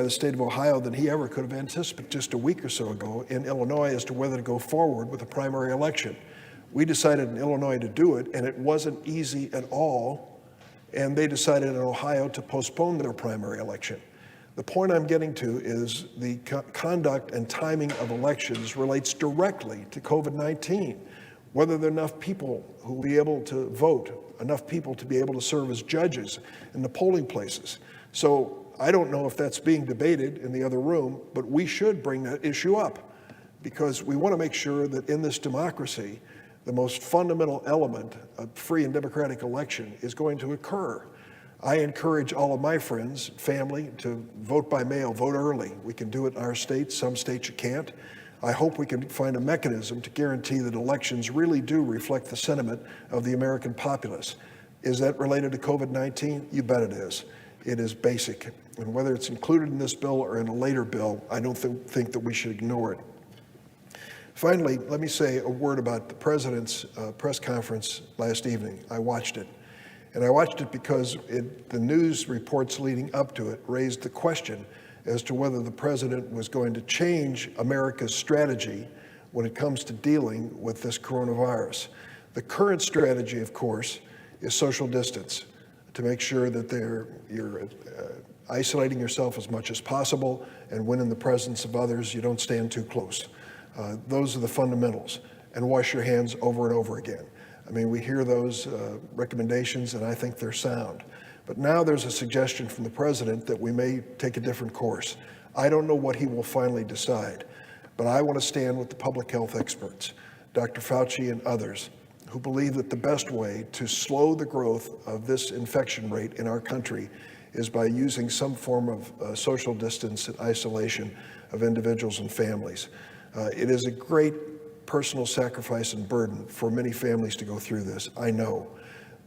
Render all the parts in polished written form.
the state of Ohio than he ever could have anticipated just a week or so ago in Illinois as to whether to go forward with a primary election. We decided in Illinois to do it, and it wasn't easy at all, and they decided in Ohio to postpone their primary election. The point I'm getting to is the conduct and timing of elections relates directly to COVID-19, whether there are enough people who will be able to vote, enough people to be able to serve as judges in the polling places. So I don't know if that's being debated in the other room, but we should bring that issue up because we want to make sure that in this democracy, the most fundamental element of free and democratic election is going to occur. I encourage all of my friends, family, to vote by mail, vote early. We can do it in our states. Some states you can't. I hope we can find a mechanism to guarantee that elections really do reflect the sentiment of the American populace. Is that related to COVID-19? You bet it is. It is basic. And whether it's included in this bill or in a later bill, I don't think that we should ignore it. Finally, let me say a word about the president's press conference last evening. I watched it. And I watched it because the news reports leading up to it raised the question as to whether the president was going to change America's strategy when it comes to dealing with this coronavirus. The current strategy, of course, is social distance, to make sure that you're isolating yourself as much as possible, and when in the presence of others, you don't stand too close. Those are the fundamentals, and wash your hands over and over again. I mean, we hear those recommendations, and I think they're sound. But now there's a suggestion from the president that we may take a different course. I don't know what he will finally decide, but I want to stand with the public health experts, Dr. Fauci and others, who believe that the best way to slow the growth of this infection rate in our country is by using some form of social distance and isolation of individuals and families. It is a great personal sacrifice and burden for many families to go through this, I know.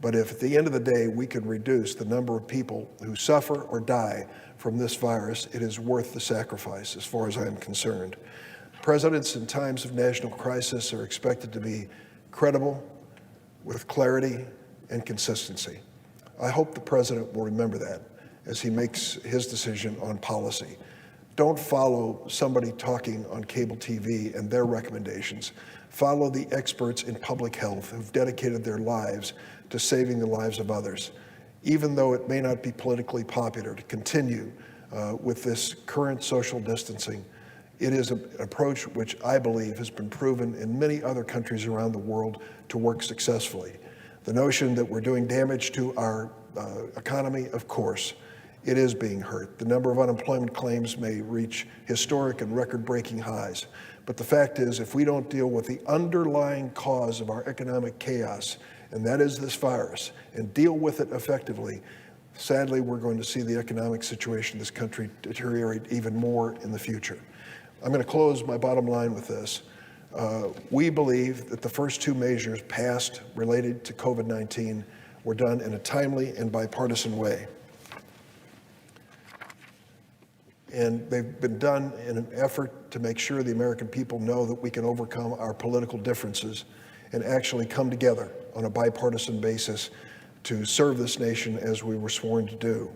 But if at the end of the day we can reduce the number of people who suffer or die from this virus, it is worth the sacrifice as far as I am concerned. Presidents in times of national crisis are expected to be credible, with clarity and consistency. I hope the president will remember that as he makes his decision on policy. Don't follow somebody talking on cable TV and their recommendations. Follow the experts in public health who've dedicated their lives to saving the lives of others, even though it may not be politically popular to continue with this current social distancing. It is an approach which I believe has been proven in many other countries around the world to work successfully. The notion that we're doing damage to our economy, of course, it is being hurt. The number of unemployment claims may reach historic and record-breaking highs. But the fact is, if we don't deal with the underlying cause of our economic chaos, and that is this virus, and deal with it effectively, sadly, we're going to see the economic situation of this country deteriorate even more in the future. I'm going to close my bottom line with this. We believe that the first two measures passed related to COVID-19 were done in a timely and bipartisan way. And they've been done in an effort to make sure the American people know that we can overcome our political differences and actually come together on a bipartisan basis to serve this nation as we were sworn to do.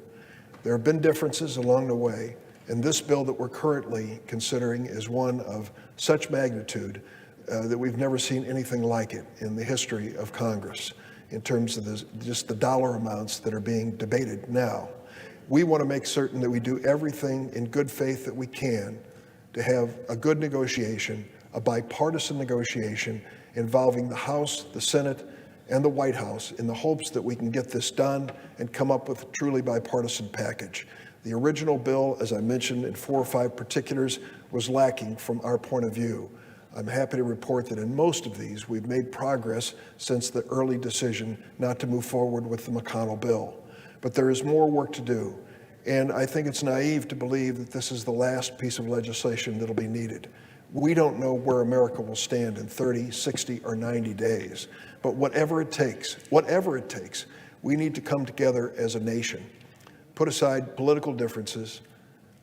There have been differences along the way, and this bill that we're currently considering is one of such magnitude that we've never seen anything like it in the history of Congress in terms of just the dollar amounts that are being debated now. We want to make certain that we do everything in good faith that we can to have a good negotiation, a bipartisan negotiation involving the House, the Senate, and the White House in the hopes that we can get this done and come up with a truly bipartisan package. The original bill, as I mentioned in 4 or 5 particulars, was lacking from our point of view. I'm happy to report that in most of these, we've made progress since the early decision not to move forward with the McConnell bill. But there is more work to do, and I think it's naive to believe that this is the last piece of legislation that'll be needed. We don't know where America will stand in 30, 60, or 90 days, but whatever it takes, we need to come together as a nation, put aside political differences,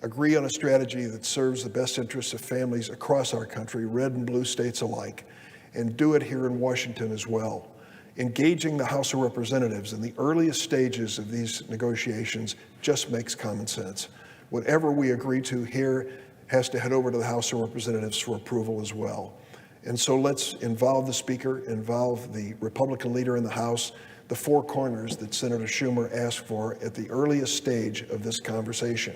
agree on a strategy that serves the best interests of families across our country, red and blue states alike, and do it here in Washington as well. Engaging the House of Representatives in the earliest stages of these negotiations just makes common sense. Whatever we agree to here has to head over to the House of Representatives for approval as well. And so let's involve the Speaker, involve the Republican leader in the House, the four corners that Senator Schumer asked for at the earliest stage of this conversation.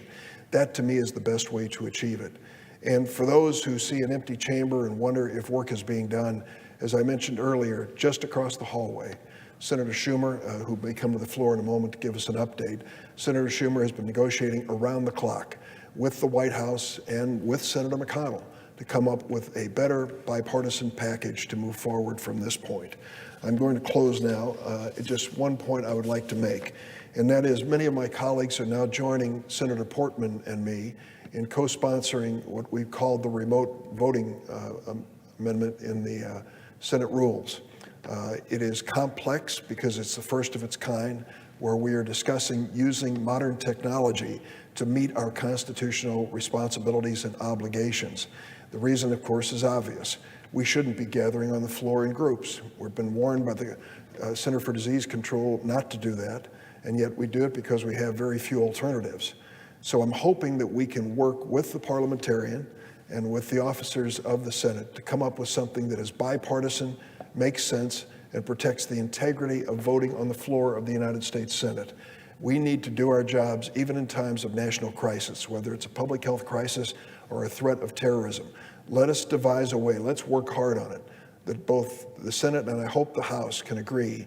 That, to me, is the best way to achieve it. And for those who see an empty chamber and wonder if work is being done, as I mentioned earlier, just across the hallway, Senator Schumer, who may come to the floor in a moment to give us an update, Senator Schumer has been negotiating around the clock with the White House and with Senator McConnell to come up with a better bipartisan package to move forward from this point. I'm going to close now. Just one point I would like to make, and that is many of my colleagues are now joining Senator Portman and me in co-sponsoring what we've called the remote voting amendment in the Senate rules. It is complex because it's the first of its kind, where we are discussing using modern technology to meet our constitutional responsibilities and obligations. The reason, of course, is obvious. We shouldn't be gathering on the floor in groups. We've been warned by the Center for Disease Control not to do that, and yet we do it because we have very few alternatives. So I'm hoping that we can work with the parliamentarian and with the officers of the Senate to come up with something that is bipartisan, makes sense, and protects the integrity of voting on the floor of the United States Senate. We need to do our jobs even in times of national crisis, whether it's a public health crisis or a threat of terrorism. Let us devise a way, let's work hard on it, that both the Senate and I hope the House can agree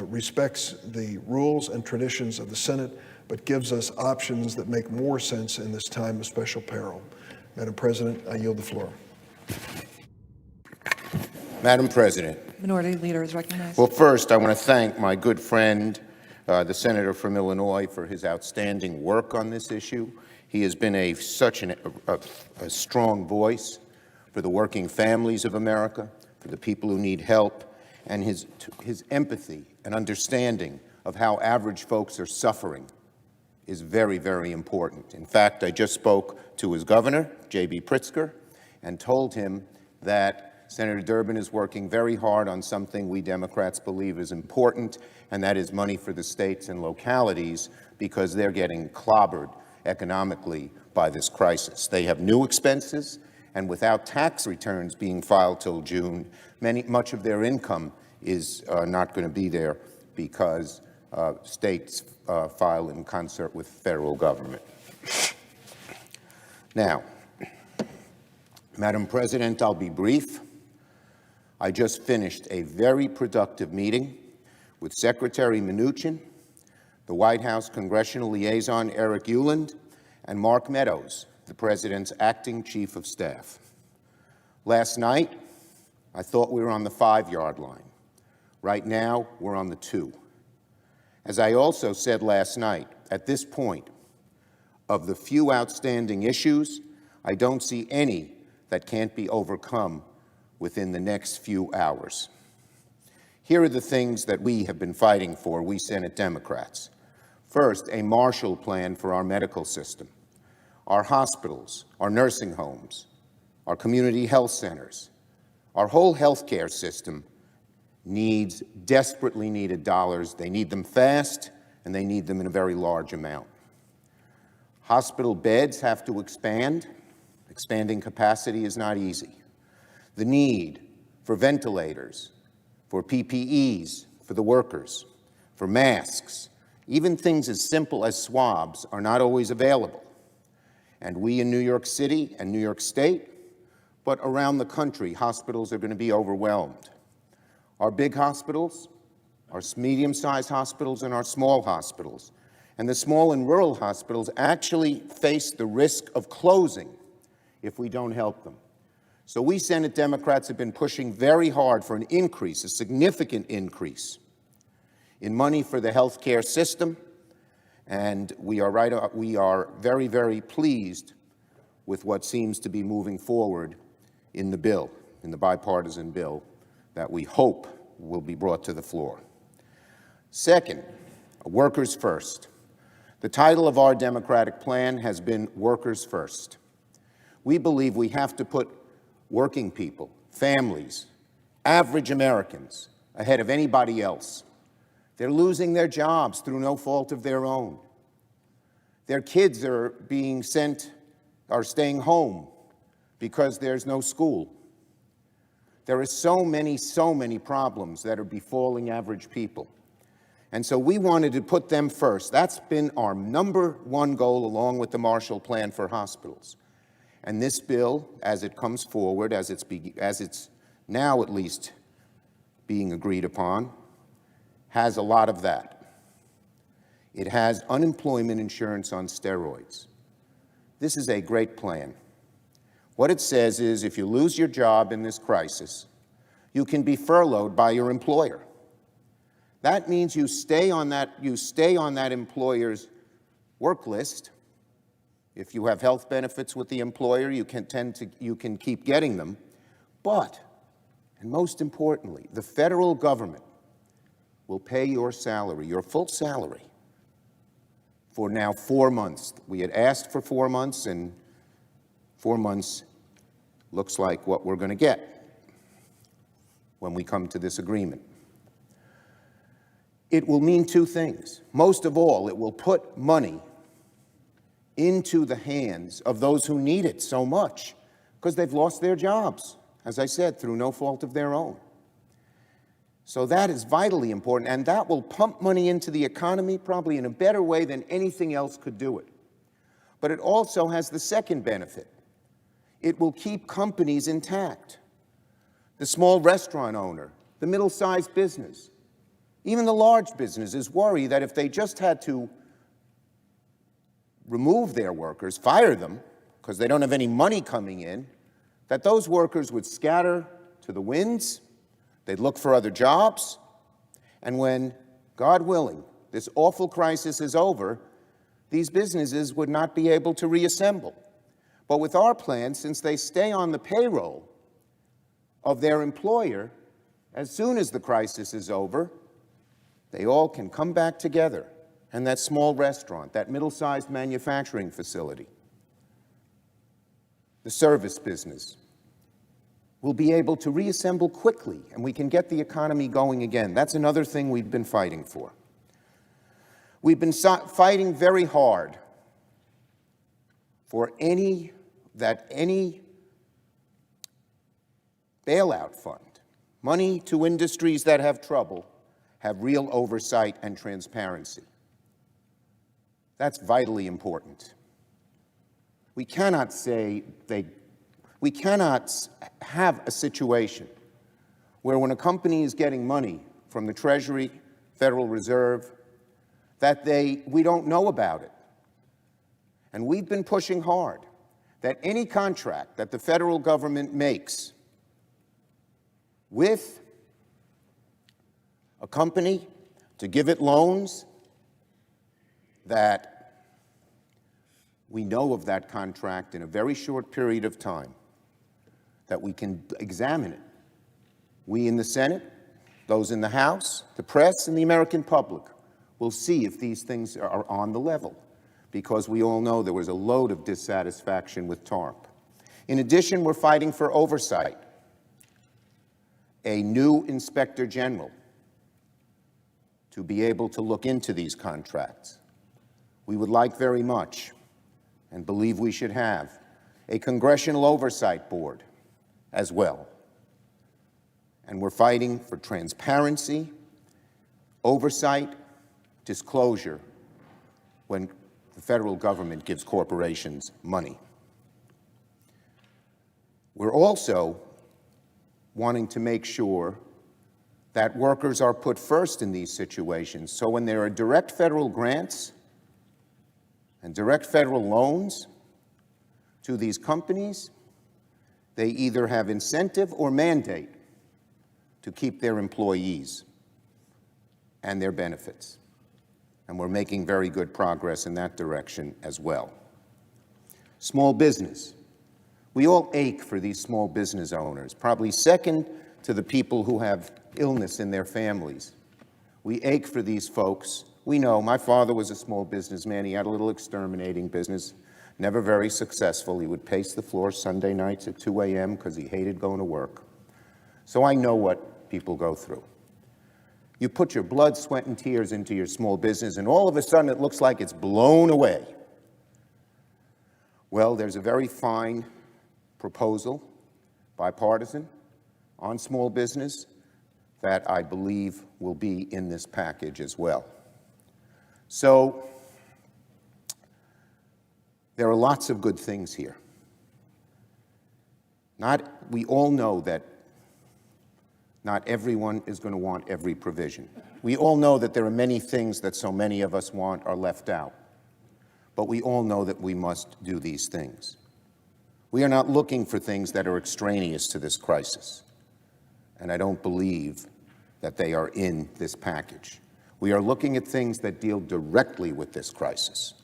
respects the rules and traditions of the Senate, but gives us options that make more sense in this time of special peril. Madam President, I yield the floor. Madam President. Minority Leader is recognized. Well, first, I want to thank my good friend, the senator from Illinois, for his outstanding work on this issue. He has been such a strong voice for the working families of America, for the people who need help, and his empathy and understanding of how average folks are suffering is very, very important. In fact, I just spoke to his governor, J.B. Pritzker, and told him that Senator Durbin is working very hard on something we Democrats believe is important, and that is money for the states and localities, because they're getting clobbered economically by this crisis. They have new expenses, and without tax returns being filed till June, much of their income is not going to be there because states file in concert with federal government. Now, Madam President, I'll be brief. I just finished a very productive meeting with Secretary Mnuchin, the White House Congressional Liaison Eric Ueland, and Mark Meadows, the President's acting Chief of Staff. Last night, I thought we were on the 5-yard line. Right now, we're on the 2. As I also said last night, at this point, of the few outstanding issues, I don't see any that can't be overcome within the next few hours. Here are the things that we have been fighting for, we Senate Democrats. First, a Marshall Plan for our medical system, our hospitals, our nursing homes, our community health centers. Our whole healthcare system desperately needed dollars. They need them fast, and they need them in a very large amount. Hospital beds have to expand. Expanding capacity is not easy. The need for ventilators, for PPEs, for the workers, for masks, even things as simple as swabs are not always available. And we in New York City and New York State, but around the country, hospitals are going to be overwhelmed. Our big hospitals, our medium-sized hospitals, and our small hospitals, and the small and rural hospitals actually face the risk of closing if we don't help them. So we Senate Democrats have been pushing very hard for an increase, a significant increase in money for the health care system, and we are very, very pleased with what seems to be moving forward in the bill, in the bipartisan bill that we hope will be brought to the floor. Second, workers first. The title of our Democratic plan has been Workers First. We believe we have to put working people, families, average Americans ahead of anybody else. They're losing their jobs through no fault of their own. Their kids are staying home because there's no school. There are so many problems that are befalling average people. And so we wanted to put them first. That's been our number one goal, along with the Marshall Plan for hospitals. And this bill, as it comes forward, as it's now at least being agreed upon, has a lot of that. It has unemployment insurance on steroids. This is a great plan. What it says is, if you lose your job in this crisis, you can be furloughed by your employer. That means you stay on that employer's work list. If you have health benefits with the employer, you can keep getting them. But, and most importantly, the federal government will pay your salary, your full salary, for now 4 months. We had asked for 4 months, and 4 months looks like what we're going to get when we come to this agreement. It will mean two things. Most of all, it will put money into the hands of those who need it so much because they've lost their jobs, as I said, through no fault of their own. So that is vitally important, and that will pump money into the economy probably in a better way than anything else could do it. But it also has the second benefit. It will keep companies intact. The small restaurant owner, the middle-sized business, even the large businesses worry that if they just had to remove their workers, fire them, because they don't have any money coming in, that those workers would scatter to the winds, they'd look for other jobs, and when, God willing, this awful crisis is over, these businesses would not be able to reassemble. But with our plan, since they stay on the payroll of their employer, as soon as the crisis is over, they all can come back together, and that small restaurant, that middle-sized manufacturing facility, the service business, will be able to reassemble quickly, and we can get the economy going again. That's another thing we've been fighting for. We've been fighting very hard for any bailout fund, money to industries that have trouble, have real oversight and transparency. That's vitally important. We cannot have a situation where when a company is getting money from the Treasury, Federal Reserve, that we don't know about it. And we've been pushing hard that any contract that the federal government makes with a company to give it loans, that we know of that contract in a very short period of time, that we can examine it. We in the Senate, those in the House, the press, and the American public will see if these things are on the level, because we all know there was a load of dissatisfaction with TARP. In addition, we're fighting for oversight, a new inspector general to be able to look into these contracts. We would like very much, and believe we should have, a congressional oversight board as well. And we're fighting for transparency, oversight, disclosure when the federal government gives corporations money. We're also wanting to make sure that workers are put first in these situations. So when there are direct federal grants and direct federal loans to these companies, they either have incentive or mandate to keep their employees and their benefits. And we're making very good progress in that direction as well. Small business. We all ache for these small business owners, probably second to the people who have illness in their families. We ache for these folks. We know, my father was a small businessman. He had a little exterminating business, never very successful. He would pace the floor Sunday nights at 2 a.m. because he hated going to work. So I know what people go through. You put your blood, sweat, and tears into your small business, and all of a sudden it looks like it's blown away. Well, there's a very fine proposal, bipartisan, on small business that I believe will be in this package as well. So there are lots of good things here. We all know that not everyone is going to want every provision. We all know that there are many things that so many of us want are left out. But we all know that we must do these things. We are not looking for things that are extraneous to this crisis. And I don't believe that they are in this package. We are looking at things that deal directly with this crisis.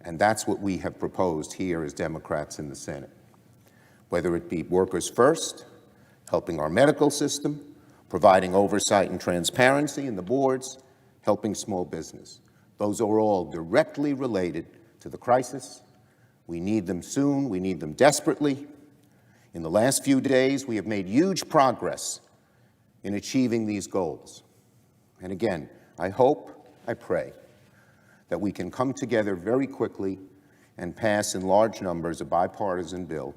And that's what we have proposed here as Democrats in the Senate. Whether it be workers first, helping our medical system, providing oversight and transparency in the boards, helping small business. Those are all directly related to the crisis. We need them soon. We need them desperately. In the last few days, we have made huge progress in achieving these goals. And again, I hope, I pray, that we can come together very quickly and pass in large numbers a bipartisan bill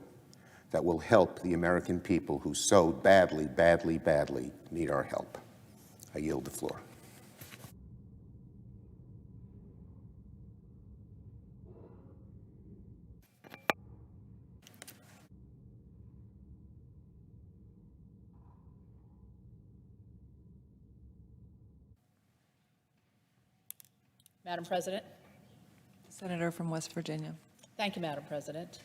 that will help the American people who so badly, badly, badly need our help. I yield the floor. Madam President. Senator from West Virginia. Thank you, Madam President.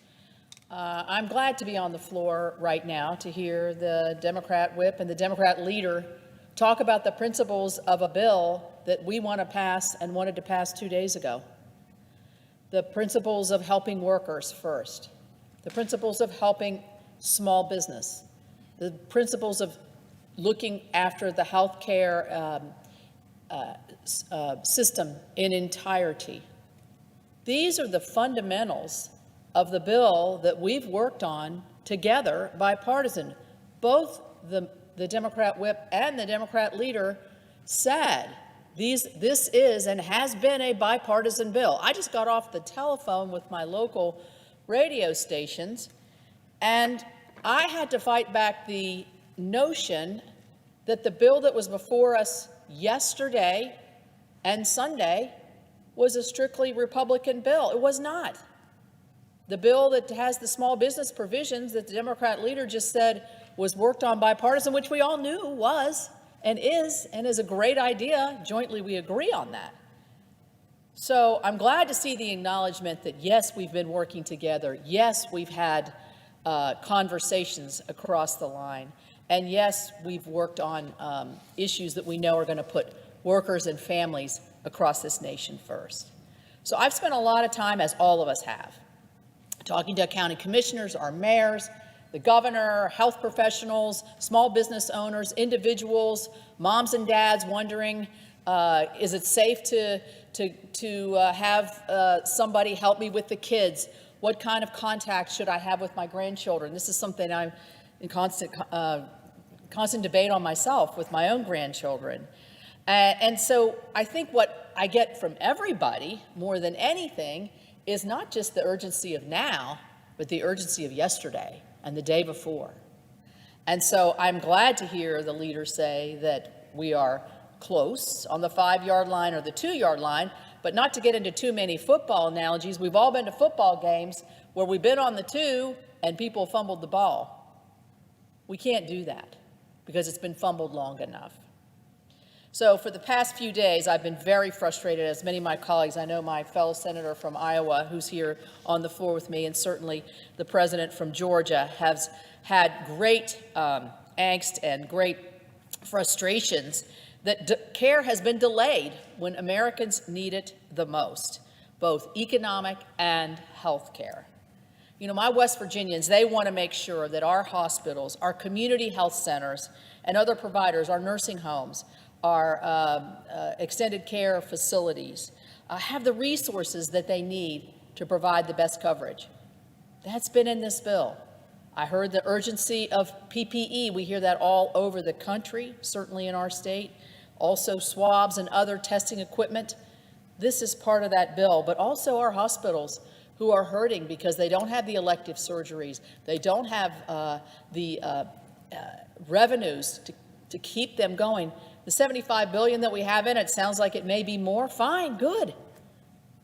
I'm glad to be on the floor right now to hear the Democrat whip and the Democrat leader talk about the principles of a bill that we want to pass and wanted to pass 2 days ago. The principles of helping workers first, the principles of helping small business, the principles of looking after the health care system in entirety. These are the fundamentals of the bill that we've worked on together, bipartisan. Both the Democrat whip and the Democrat leader said this is and has been a bipartisan bill. I just got off the telephone with my local radio stations, and I had to fight back the notion that the bill that was before us yesterday and Sunday was a strictly Republican bill. It was not. The bill that has the small business provisions that the Democrat leader just said was worked on bipartisan, which we all knew was and is a great idea. Jointly, we agree on that. So I'm glad to see the acknowledgement that, yes, we've been working together. Yes, we've had conversations across the line. And yes, we've worked on issues that we know are going to put workers and families across this nation first. So I've spent a lot of time, as all of us have, talking to county commissioners, our mayors, the governor, health professionals, small business owners, individuals, moms and dads wondering, is it safe to have somebody help me with the kids? What kind of contact should I have with my grandchildren? This is something I'm in constant debate on myself with my own grandchildren. And so I think what I get from everybody more than anything is not just the urgency of now, but the urgency of yesterday and the day before. And so I'm glad to hear the leader say that we are close on the 5-yard line or the 2-yard line, but not to get into too many football analogies. We've all been to football games where we've been on the 2 and people fumbled the ball. We can't do that because it's been fumbled long enough. So for the past few days, I've been very frustrated, as many of my colleagues, I know my fellow senator from Iowa, who's here on the floor with me, and certainly the president from Georgia, has had great angst and great frustrations that care has been delayed when Americans need it the most, both economic and health care. You know, my West Virginians, they want to make sure that our hospitals, our community health centers, and other providers, our nursing homes, our extended care facilities, have the resources that they need to provide the best coverage. That's been in this bill. I heard the urgency of PPE. We hear that all over the country, certainly in our state. Also swabs and other testing equipment. This is part of that bill, but also our hospitals who are hurting because they don't have the elective surgeries, they don't have the revenues to keep them going. The $75 billion that we have in it sounds like it may be more. Fine, good.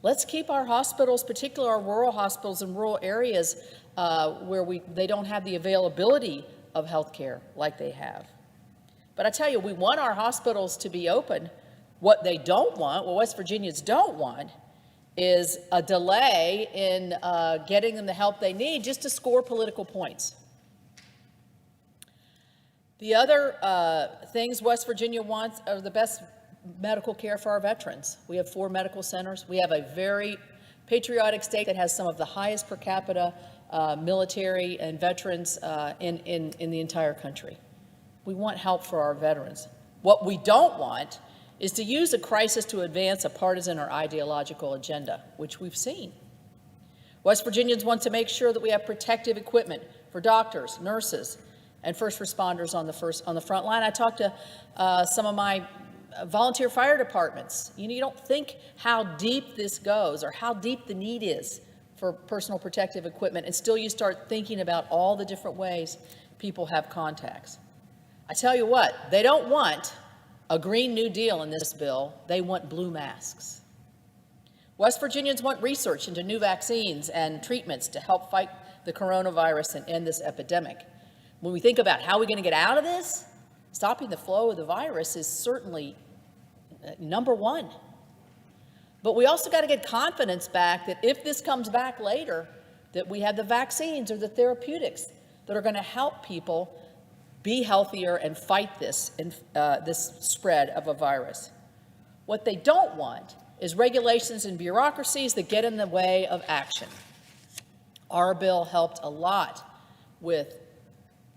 Let's keep our hospitals, particularly our rural hospitals in rural areas where they don't have the availability of health care like they have. But I tell you, we want our hospitals to be open. What they don't want, what West Virginians don't want, is a delay in getting them the help they need just to score political points. The other things West Virginia wants are the best medical care for our veterans. We have 4 medical centers. We have a very patriotic state that has some of the highest per capita military and veterans in the entire country. We want help for our veterans. What we don't want is to use a crisis to advance a partisan or ideological agenda, which we've seen. West Virginians want to make sure that we have protective equipment for doctors, nurses, and first responders on the front line. I talked to some of my volunteer fire departments. You don't think how deep this goes or how deep the need is for personal protective equipment, and still you start thinking about all the different ways people have contacts. I tell you what, they don't want a Green New Deal in this bill. They want blue masks. West Virginians want research into new vaccines and treatments to help fight the coronavirus and end this epidemic. When we think about how we're going to get out of this, stopping the flow of the virus is certainly number one. But we also got to get confidence back that if this comes back later, that we have the vaccines or the therapeutics that are going to help people be healthier and fight this spread of a virus. What they don't want is regulations and bureaucracies that get in the way of action. Our bill helped a lot with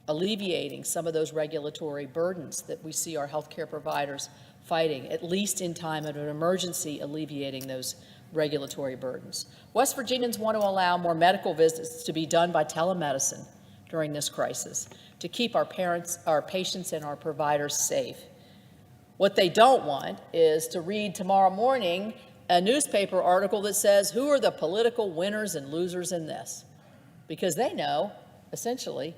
alleviating some of those regulatory burdens that we see our healthcare providers fighting, at least in time of an emergency, alleviating those regulatory burdens. West Virginians want to allow more medical visits to be done by telemedicine during this crisis to keep our patients, and our providers safe. What they don't want is to read tomorrow morning a newspaper article that says, who are the political winners and losers in this? Because they know, essentially,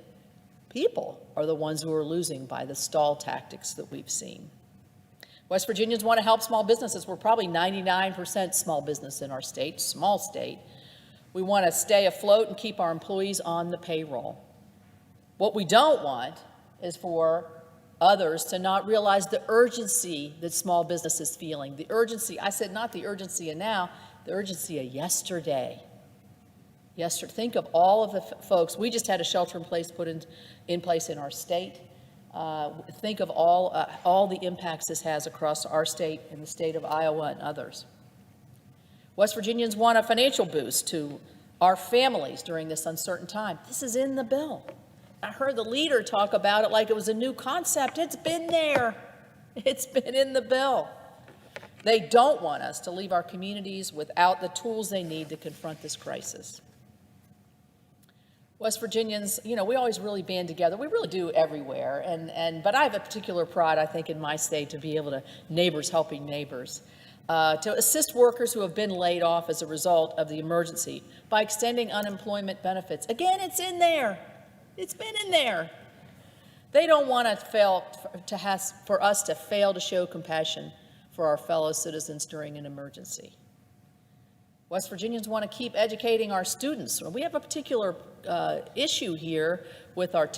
people are the ones who are losing by the stall tactics that we've seen. West Virginians want to help small businesses. We're probably 99% small business in our state, small state. We want to stay afloat and keep our employees on the payroll. What we don't want is for others to not realize the urgency that small business is feeling. The urgency, I said not the urgency of now, the urgency of yesterday. Think of all of the folks. We just had a shelter in place put in place in our state. Think of all the impacts this has across our state and the state of Iowa and others. West Virginians want a financial boost to our families during this uncertain time. This is in the bill. I heard the leader talk about it like it was a new concept. It's been there. It's been in the bill. They don't want us to leave our communities without the tools they need to confront this crisis. West Virginians, we always really band together. We really do everywhere. But I have a particular pride, I think, in my state to be able to neighbors helping neighbors, to assist workers who have been laid off as a result of the emergency by extending unemployment benefits. Again, it's in there. It's been in there. They don't want for us to fail to show compassion for our fellow citizens during an emergency. West Virginians want to keep educating our students. We have a particular issue here with our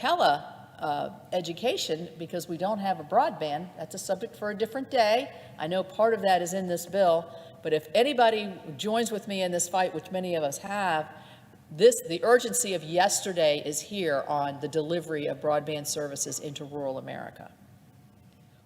education because we don't have a broadband. That's a subject for a different day. I know part of that is in this bill, but if anybody joins with me in this fight, which many of us have, the urgency of yesterday is here on the delivery of broadband services into rural America.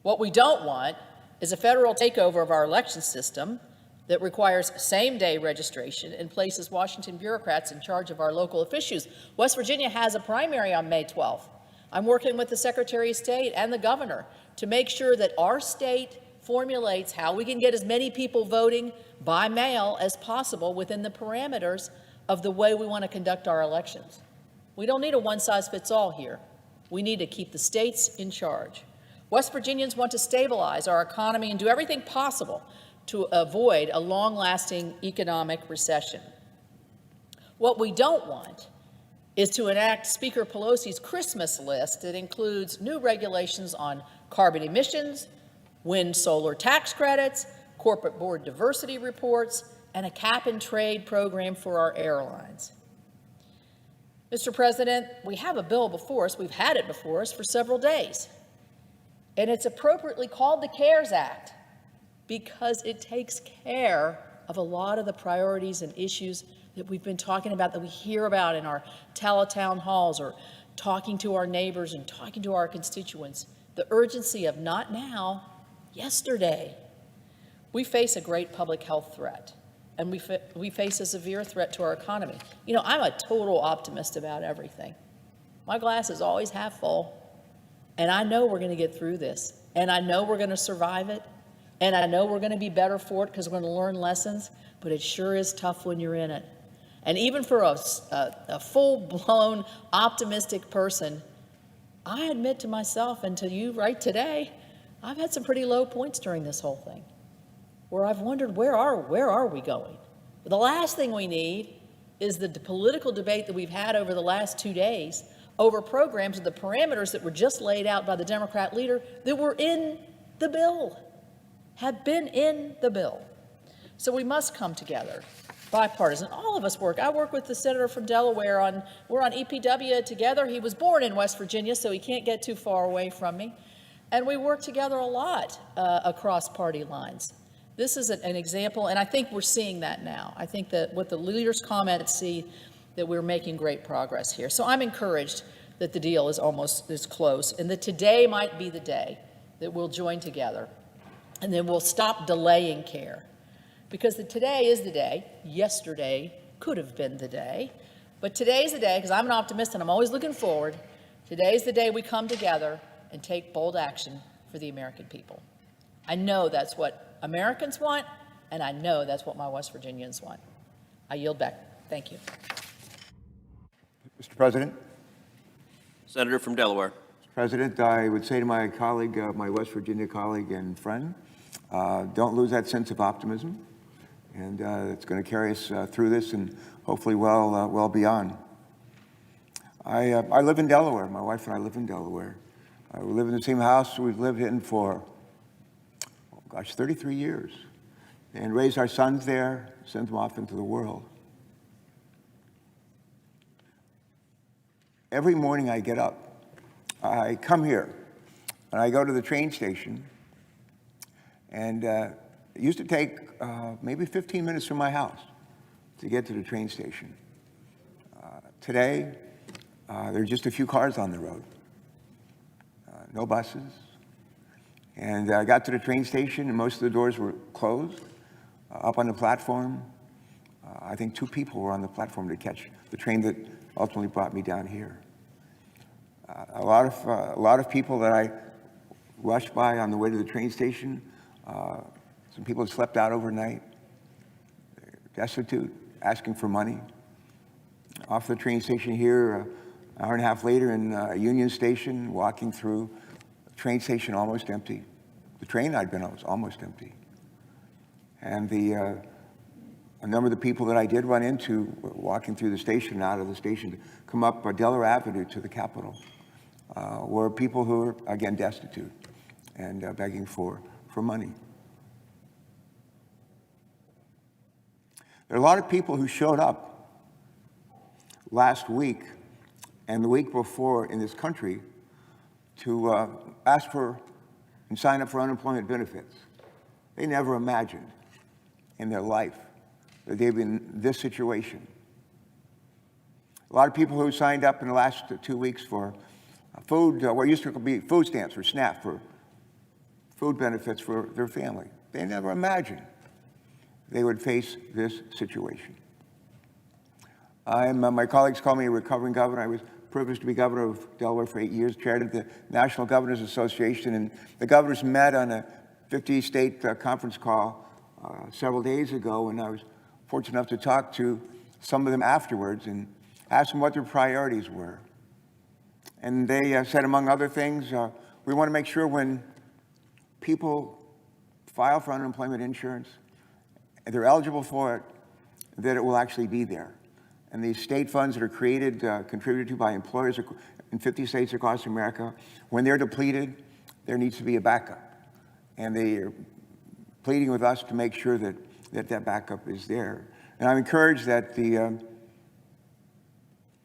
What we don't want is a federal takeover of our election system that requires same-day registration and places Washington bureaucrats in charge of our local officials. West Virginia has a primary on May 12th. I'm working with the Secretary of State and the governor to make sure that our state formulates how we can get as many people voting by mail as possible within the parameters of the way we want to conduct our elections. We don't need a one-size-fits-all here. We need to keep the states in charge. West Virginians want to stabilize our economy and do everything possible to avoid a long-lasting economic recession. What we don't want is to enact Speaker Pelosi's Christmas list that includes new regulations on carbon emissions, wind solar tax credits, corporate board diversity reports, and a cap and trade program for our airlines. Mr. President, we have a bill before us. We've had it before us for several days. And it's appropriately called the CARES Act because it takes care of a lot of the priorities and issues that we've been talking about, that we hear about in our teletown halls or talking to our neighbors and talking to our constituents. The urgency of not now, yesterday. We face a great public health threat, and we face a severe threat to our economy. You know, I'm a total optimist about everything. My glass is always half full, and I know we're going to get through this, and I know we're going to survive it, and I know we're going to be better for it because we're going to learn lessons, but it sure is tough when you're in it. And even for a full-blown optimistic person, I admit to myself and to you right today, I've had some pretty low points during this whole thing, where I've wondered, where are we going? The last thing we need is the political debate that we've had over the last 2 days over programs and the parameters that were just laid out by the Democrat leader that were in the bill, have been in the bill. So we must come together, bipartisan. All of us work. I work with the senator from Delaware we're on EPW together. He was born in West Virginia, so he can't get too far away from me. And we work together a lot across party lines. This is an example, and I think we're seeing that now. I think that what the leaders comment see that we're making great progress here. So I'm encouraged that the deal is almost this close, and that today might be the day that we'll join together, and then we'll stop delaying care. Because today is the day. Yesterday could have been the day, but today's the day, because I'm an optimist and I'm always looking forward. Today's the day we come together and take bold action for the American people. I know that's what Americans want, and I know that's what my West Virginians want. I yield back. Thank you. Mr. President. Senator from Delaware. Mr. President, I would say to my colleague, my West Virginia colleague and friend, don't lose that sense of optimism, and it's going to carry us through this and hopefully well beyond. I live in Delaware. My wife and I live in Delaware. We live in the same house we've lived in for, 33 years, and raised our sons there, sent them off into the world. Every morning I get up, I come here, and I go to the train station, and it used to take maybe 15 minutes from my house to get to the train station. Today, there are just a few cars on the road, no buses. And I got to the train station, and most of the doors were closed. Up on the platform, I think 2 people were on the platform to catch the train that ultimately brought me down here. A lot of people that I rushed by on the way to the train station. Some people had slept out overnight, destitute, asking for money. Off the train station here, an hour and a half later in Union Station, walking through the train station almost empty. The train I'd been on was almost empty. And a number of the people that I did run into walking through the station and out of the station to come up Delaware Avenue to the Capitol were people who were, again, destitute and begging for money. There are a lot of people who showed up last week and the week before in this country to ask for and sign up for unemployment benefits. They never imagined in their life that they'd be in this situation. A lot of people who signed up in the last 2 weeks for food, what used to be food stamps or SNAP, for food benefits for their family. They never imagined they would face this situation. My colleagues call me a recovering governor. I was privileged to be governor of Delaware for 8 years, chaired at the National Governors Association, and the governors met on a 50-state conference call several days ago, and I was fortunate enough to talk to some of them afterwards and ask them what their priorities were. And they said, among other things, we want to make sure when people file for unemployment insurance, and they're eligible for it, that it will actually be there. And these state funds that are created, contributed to by employers in 50 states across America, when they're depleted, there needs to be a backup. And they are pleading with us to make sure that backup is there. And I'm encouraged that the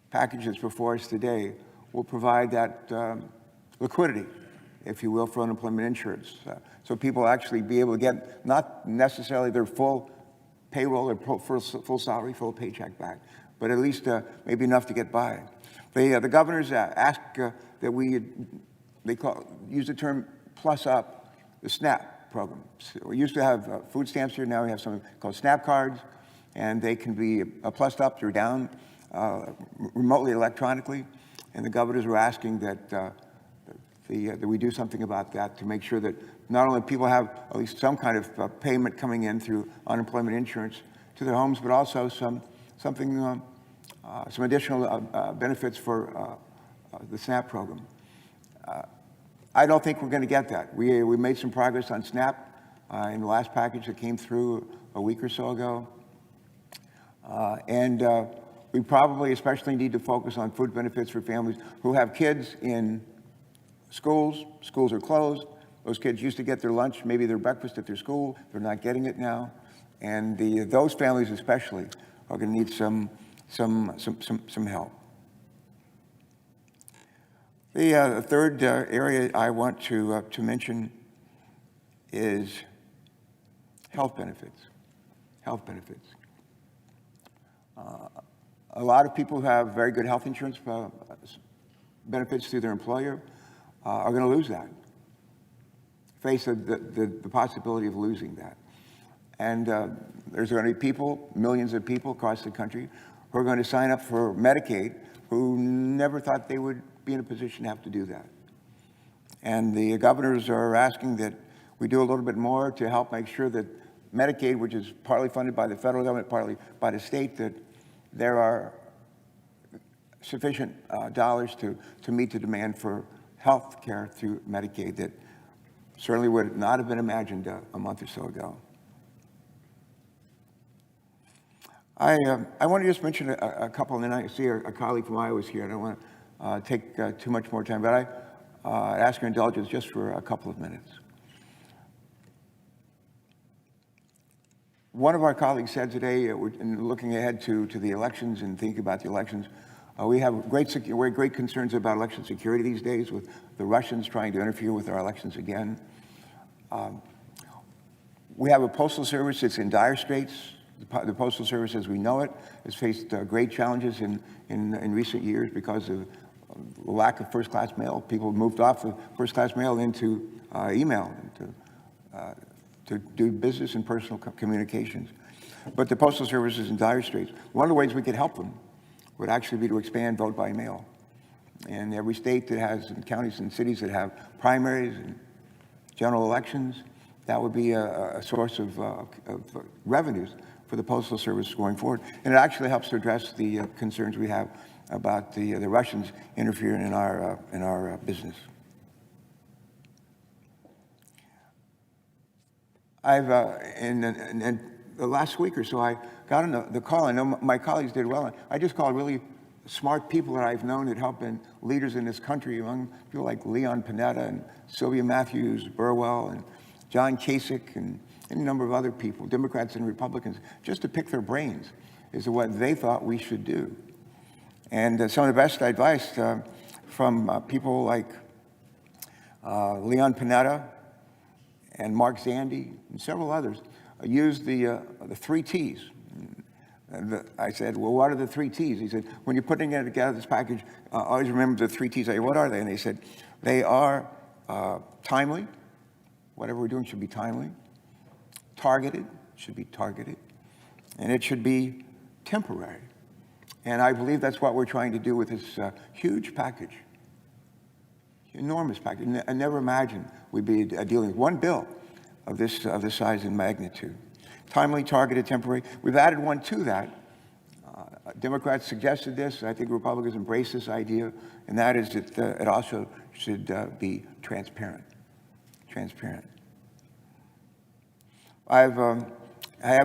package that's before us today will provide that liquidity, if you will, for unemployment insurance. So people actually be able to get not necessarily their full payroll or full salary, full paycheck back, but at least maybe enough to get by. The governors ask that use the term plus up the SNAP program. So we used to have food stamps here, now we have something called SNAP cards, and they can be plussed up or down remotely electronically. And the governors were asking that we do something about that to make sure that not only people have at least some kind of payment coming in through unemployment insurance to their homes, but also some additional benefits for the SNAP program. I don't think we're going to get that. We made some progress on SNAP in the last package that came through a week or so ago. And we probably especially need to focus on food benefits for families who have kids in schools. Schools are closed. Those kids used to get their lunch, maybe their breakfast at their school. They're not getting it now. And those families especially are going to need some help. The third area I want to mention is health benefits. Health benefits. A lot of people who have very good health insurance benefits through their employer are going to lose that. Face the possibility of losing that. And there's going to be people, millions of people across the country, who are going to sign up for Medicaid who never thought they would be in a position to have to do that. And the governors are asking that we do a little bit more to help make sure that Medicaid, which is partly funded by the federal government, partly by the state, that there are sufficient dollars to meet the demand for health care through Medicaid that certainly would not have been imagined a month or so ago. I want to just mention a couple, and then I see a colleague from Iowa is here. I don't want to take too much more time, but I ask your indulgence just for a couple of minutes. One of our colleagues said today, in looking ahead to the elections and thinking about the elections, we have great concerns about election security these days, with the Russians trying to interfere with our elections again. We have a postal service that's in dire straits. The Postal Service, as we know it, has faced great challenges in recent years because of the lack of first-class mail. People have moved off of first-class mail into email, to do business and personal communications. But the Postal Service is in dire straits. One of the ways we could help them would actually be to expand vote by mail. And every state that has, and counties and cities that have primaries and general elections, that would be a source of revenues for the Postal Service going forward. And it actually helps to address the concerns we have about the Russians interfering in our business. I've, in the last week or so, I got on the call. I know my colleagues did well. I just called really smart people that I've known that have been leaders in this country, among people like Leon Panetta and Sylvia Matthews Burwell and John Kasich and any number of other people, Democrats and Republicans, just to pick their brains as to what they thought we should do. And some of the best advice from people like Leon Panetta and Mark Zandi and several others used the 3 T's. And I said, well, what are the 3 T's? He said, when you're putting together this package, always remember the 3 T's. I said, what are they? And they said, they are timely. Whatever we're doing should be timely. Targeted, should be targeted. And it should be temporary. And I believe that's what we're trying to do with this huge package. Enormous package. I never imagined we'd be dealing with one bill of this size and magnitude. Timely, targeted, temporary. We've added one to that. Democrats suggested this. I think Republicans embrace this idea, and that is that it also should be transparent. Transparent. I have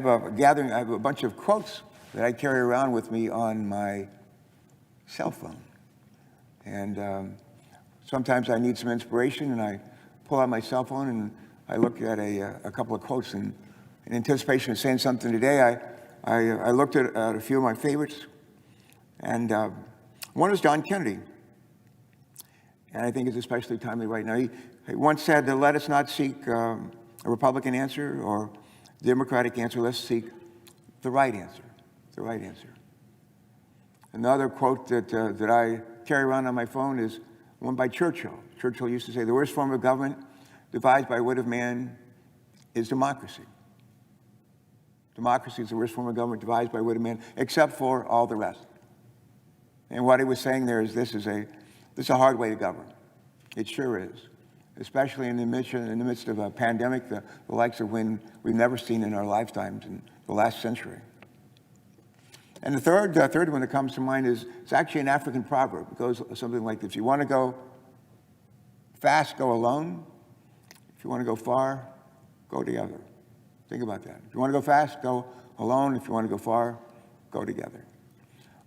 a gathering. I have a bunch of quotes that I carry around with me on my cell phone. And sometimes I need some inspiration, and I pull out my cell phone and I look at a couple of quotes. And in anticipation of saying something today, I looked at a few of my favorites. And one was John Kennedy. And I think it's especially timely right now. He once said that let us not seek a Republican answer or Democratic answer. Let's seek the right answer, the right answer. Another quote that I carry around on my phone is one by Churchill. Churchill used to say, the worst form of government devised by wit of man is democracy. Democracy is the worst form of government devised by wit of man, except for all the rest. And what he was saying there is this is a hard way to govern. It sure is, especially in the midst of a pandemic, the likes of when we've never seen in our lifetimes in the last century. And the third one that comes to mind is, it's actually an African proverb. It goes something like this: if you want to go fast, go alone. If you want to go far, go together. Think about that. If you want to go fast, go alone. If you want to go far, go together.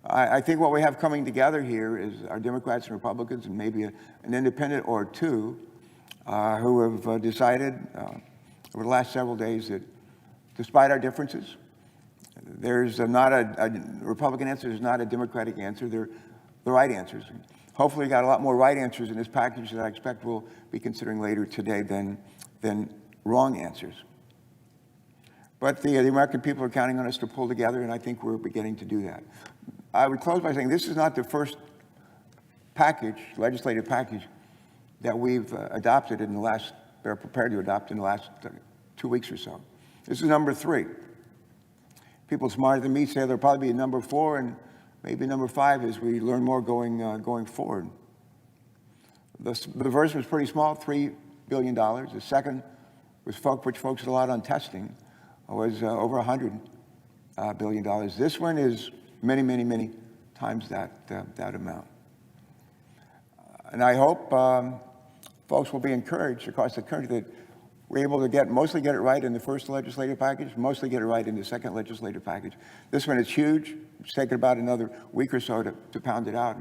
I think what we have coming together here is our Democrats and Republicans, and maybe an independent or two, who have decided over the last several days that despite our differences, there's not a Republican answer, there's not a Democratic answer, they're the right answers. And hopefully we got a lot more right answers in this package that I expect we'll be considering later today than wrong answers. But the American people are counting on us to pull together, and I think we're beginning to do that. I would close by saying this is not the first legislative package, that we've adopted in the last, or prepared to adopt in the last 2 weeks or so. This is number 3. People smarter than me say there'll probably be a number 4 and maybe number 5 as we learn more going forward. The first was pretty small, $3 billion. The second was which focused a lot on testing, was over $100 billion. This one is many, many, many times that amount. And I hope folks will be encouraged across the country that we're able to mostly get it right in the first legislative package, mostly get it right in the second legislative package. This one is huge. It's taken about another week or so to pound it out.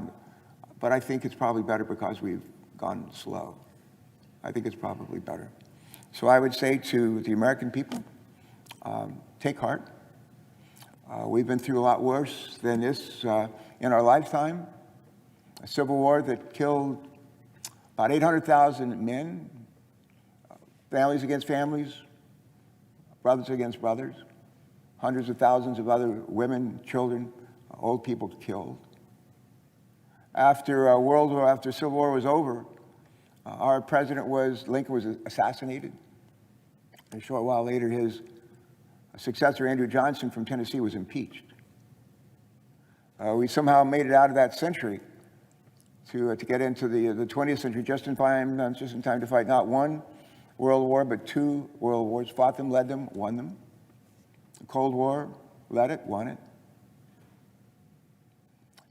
But I think it's probably better because we've gone slow. I think it's probably better. So I would say to the American people, take heart. We've been through a lot worse than this in our lifetime. A civil war that killed about 800,000 men, families against families, brothers against brothers, hundreds of thousands of other women, children, old people killed. After after Civil War was over, our president Lincoln was assassinated. A short while later, his successor, Andrew Johnson from Tennessee, was impeached. We somehow made it out of that century to get into the 20th century just in time to fight not one World War, but 2 World Wars, fought them, led them, won them. The Cold War, led it, won it.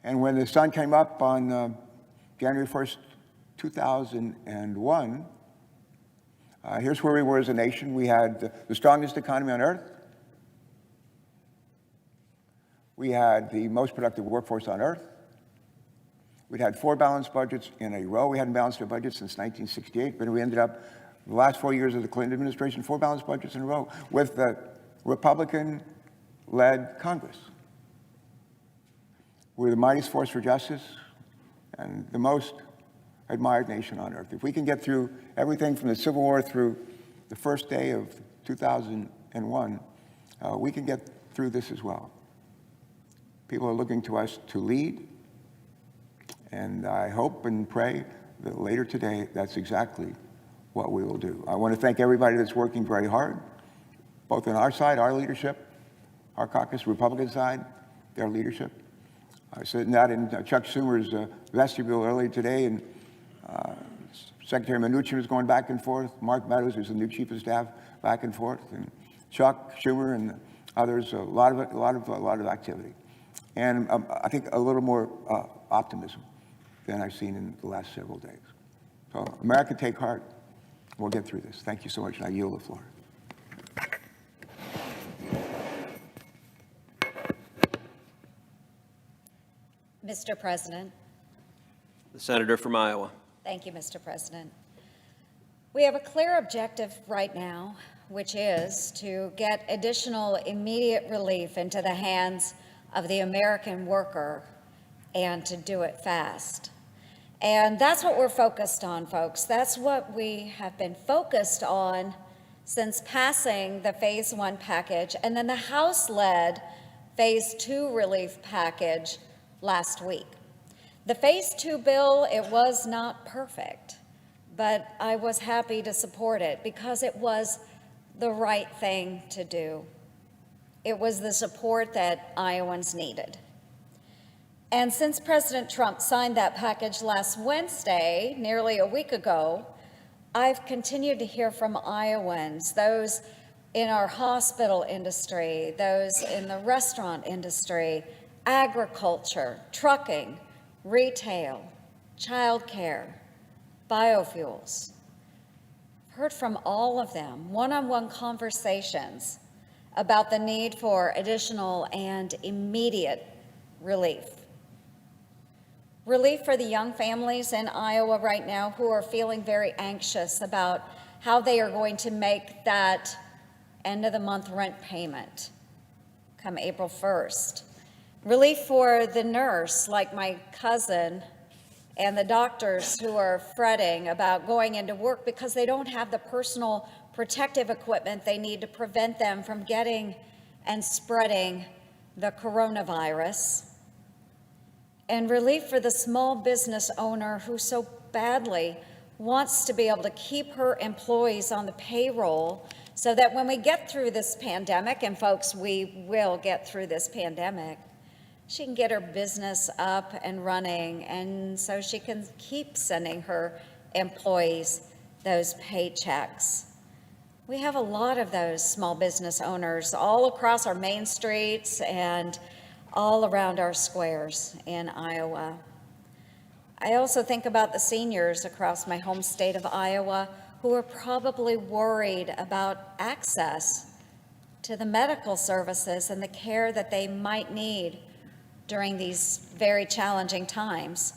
And when the sun came up on January 1st, 2001, here's where we were as a nation. We had the strongest economy on earth. We had the most productive workforce on earth. We'd had 4 balanced budgets in a row. We hadn't balanced our budget since 1968, but we ended up, the last 4 years of the Clinton administration, 4 balanced budgets in a row with the Republican-led Congress. We're the mightiest force for justice and the most admired nation on earth. If we can get through everything from the Civil War through the first day of 2001, we can get through this as well. People are looking to us to lead, and I hope and pray that later today, that's exactly what we will do. I want to thank everybody that's working very hard, both on our side, our leadership, our caucus, Republican side, their leadership. I was sitting out in Chuck Schumer's vestibule earlier today, and Secretary Mnuchin was going back and forth. Mark Meadows, who's the new chief of staff, back and forth, and Chuck Schumer and others. A lot of activity, and I think a little more optimism than I've seen in the last several days. So, America, take heart. We'll get through this. Thank you so much, and I yield the floor. Mr. President. The senator from Iowa. Thank you, Mr. President. We have a clear objective right now, which is to get additional immediate relief into the hands of the American worker and to do it fast. And that's what we're focused on, folks. That's what we have been focused on since passing the Phase 1 package and then the House-led Phase 2 relief package last week. The Phase 2 bill, it was not perfect, but I was happy to support it because it was the right thing to do. It was the support that Iowans needed. And since President Trump signed that package last Wednesday, nearly a week ago, I've continued to hear from Iowans, those in our hospital industry, those in the restaurant industry, agriculture, trucking, retail, childcare, biofuels. I've heard from all of them, one-on-one conversations about the need for additional and immediate relief. Relief for the young families in Iowa right now who are feeling very anxious about how they are going to make that end-of-the-month rent payment come April 1st. Relief for the nurse, like my cousin, and the doctors who are fretting about going into work because they don't have the personal protective equipment they need to prevent them from getting and spreading the coronavirus. And relief for the small business owner who so badly wants to be able to keep her employees on the payroll so that when we get through this pandemic, and folks, we will get through this pandemic, she can get her business up and running, and so she can keep sending her employees those paychecks. We have a lot of those small business owners all across our main streets and all around our squares in Iowa. I also think about the seniors across my home state of Iowa who are probably worried about access to the medical services and the care that they might need during these very challenging times.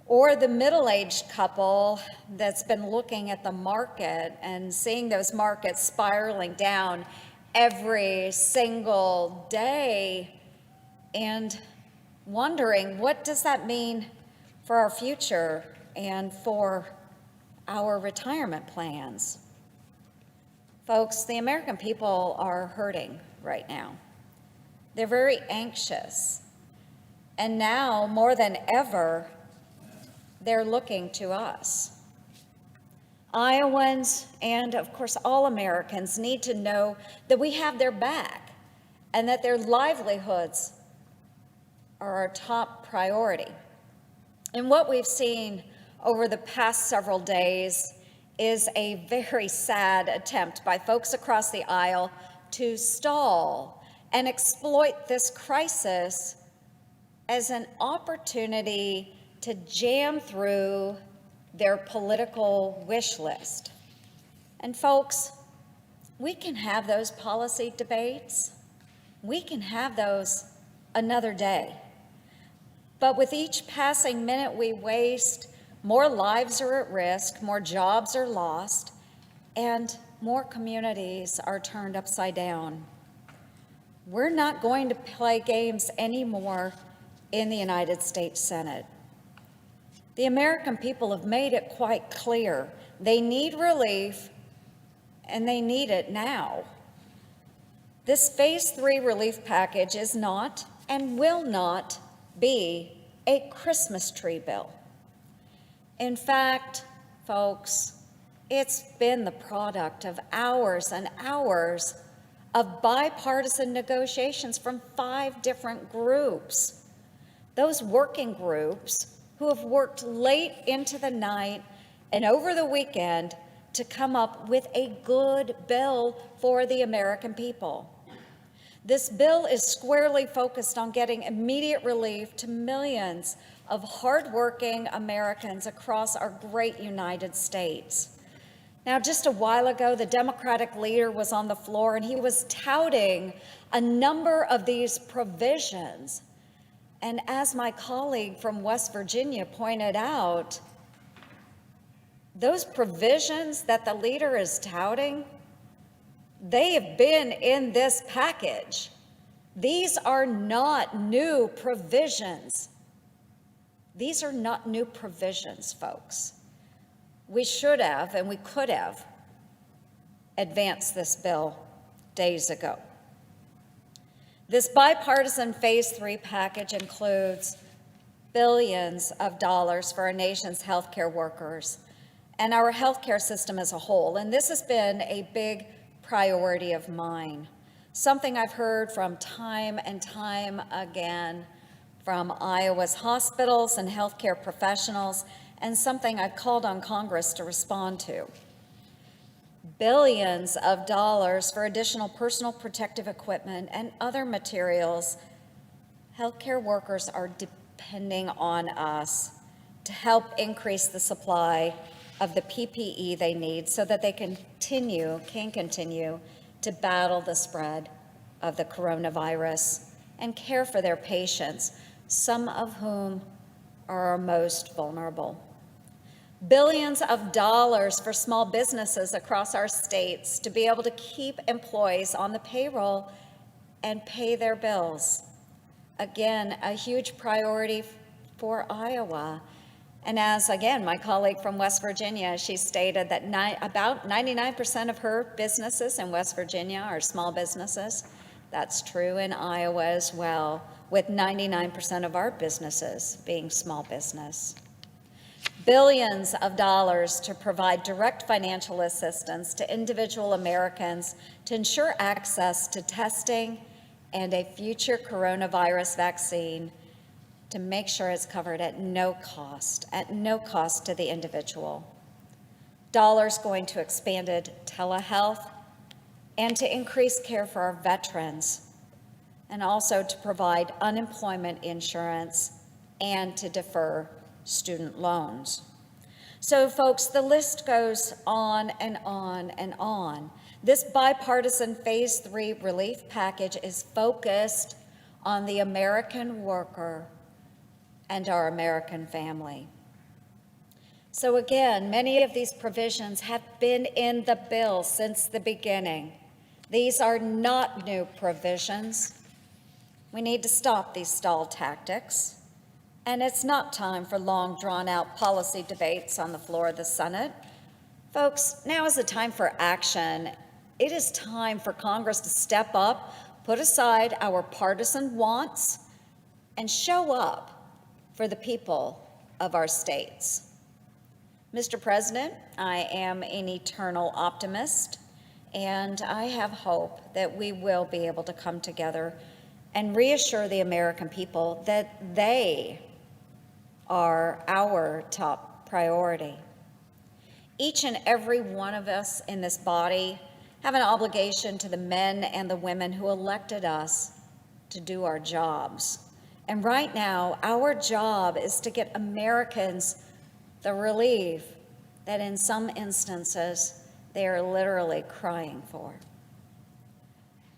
Or the middle-aged couple that's been looking at the market and seeing those markets spiraling down every single day and wondering, what does that mean for our future and for our retirement plans? Folks, the American people are hurting right now. They're very anxious. And now, more than ever, they're looking to us. Iowans and, of course, all Americans need to know that we have their back and that their livelihoods are our top priority. And what we've seen over the past several days is a very sad attempt by folks across the aisle to stall and exploit this crisis as an opportunity to jam through their political wish list. And folks, we can have those policy debates. We can have those another day. But with each passing minute we waste, more lives are at risk, more jobs are lost, and more communities are turned upside down. We're not going to play games anymore in the United States Senate. The American people have made it quite clear. They need relief, and they need it now. This Phase 3 relief package is not and will not be a Christmas tree bill. In fact, folks, it's been the product of hours and hours of bipartisan negotiations from 5 different groups. Those working groups who have worked late into the night and over the weekend to come up with a good bill for the American people. This bill is squarely focused on getting immediate relief to millions of hardworking Americans across our great United States. Now, just a while ago, the Democratic leader was on the floor and he was touting a number of these provisions And as my colleague from West Virginia pointed out, those provisions that the leader is touting, they have been in this package. These are not new provisions. These are not new provisions, folks. We should have and we could have advanced this bill days ago. This bipartisan Phase 3 package includes billions of dollars for our nation's healthcare workers and our healthcare system as a whole. And this has been a big priority of mine, something I've heard from time and time again from Iowa's hospitals and healthcare professionals, and something I've called on Congress to respond to. Billions of dollars for additional personal protective equipment and other materials. Healthcare workers are depending on us to help increase the supply of the PPE they need so that they can continue to battle the spread of the coronavirus and care for their patients, some of whom are our most vulnerable. Billions of dollars for small businesses across our states to be able to keep employees on the payroll and pay their bills. Again, a huge priority for Iowa. And as, again, my colleague from West Virginia, she stated that about 99% of her businesses in West Virginia are small businesses. That's true in Iowa as well, with 99% of our businesses being small business. Billions of dollars to provide direct financial assistance to individual Americans to ensure access to testing and a future coronavirus vaccine, to make sure it's covered at no cost to the individual. Dollars going to expanded telehealth and to increase care for our veterans, and also to provide unemployment insurance and to defer student loans. So folks, the list goes on and on and on. This bipartisan Phase 3 relief package is focused on the American worker and our American family. So again, many of these provisions have been in the bill since the beginning. These are not new provisions. We need to stop these stall tactics. And it's not time for long, drawn-out policy debates on the floor of the Senate. Folks, now is the time for action. It is time for Congress to step up, put aside our partisan wants, and show up for the people of our states. Mr. President, I am an eternal optimist, and I have hope that we will be able to come together and reassure the American people that they are our top priority. Each and every one of us in this body have an obligation to the men and the women who elected us to do our jobs. And right now, our job is to get Americans the relief that in some instances they are literally crying for.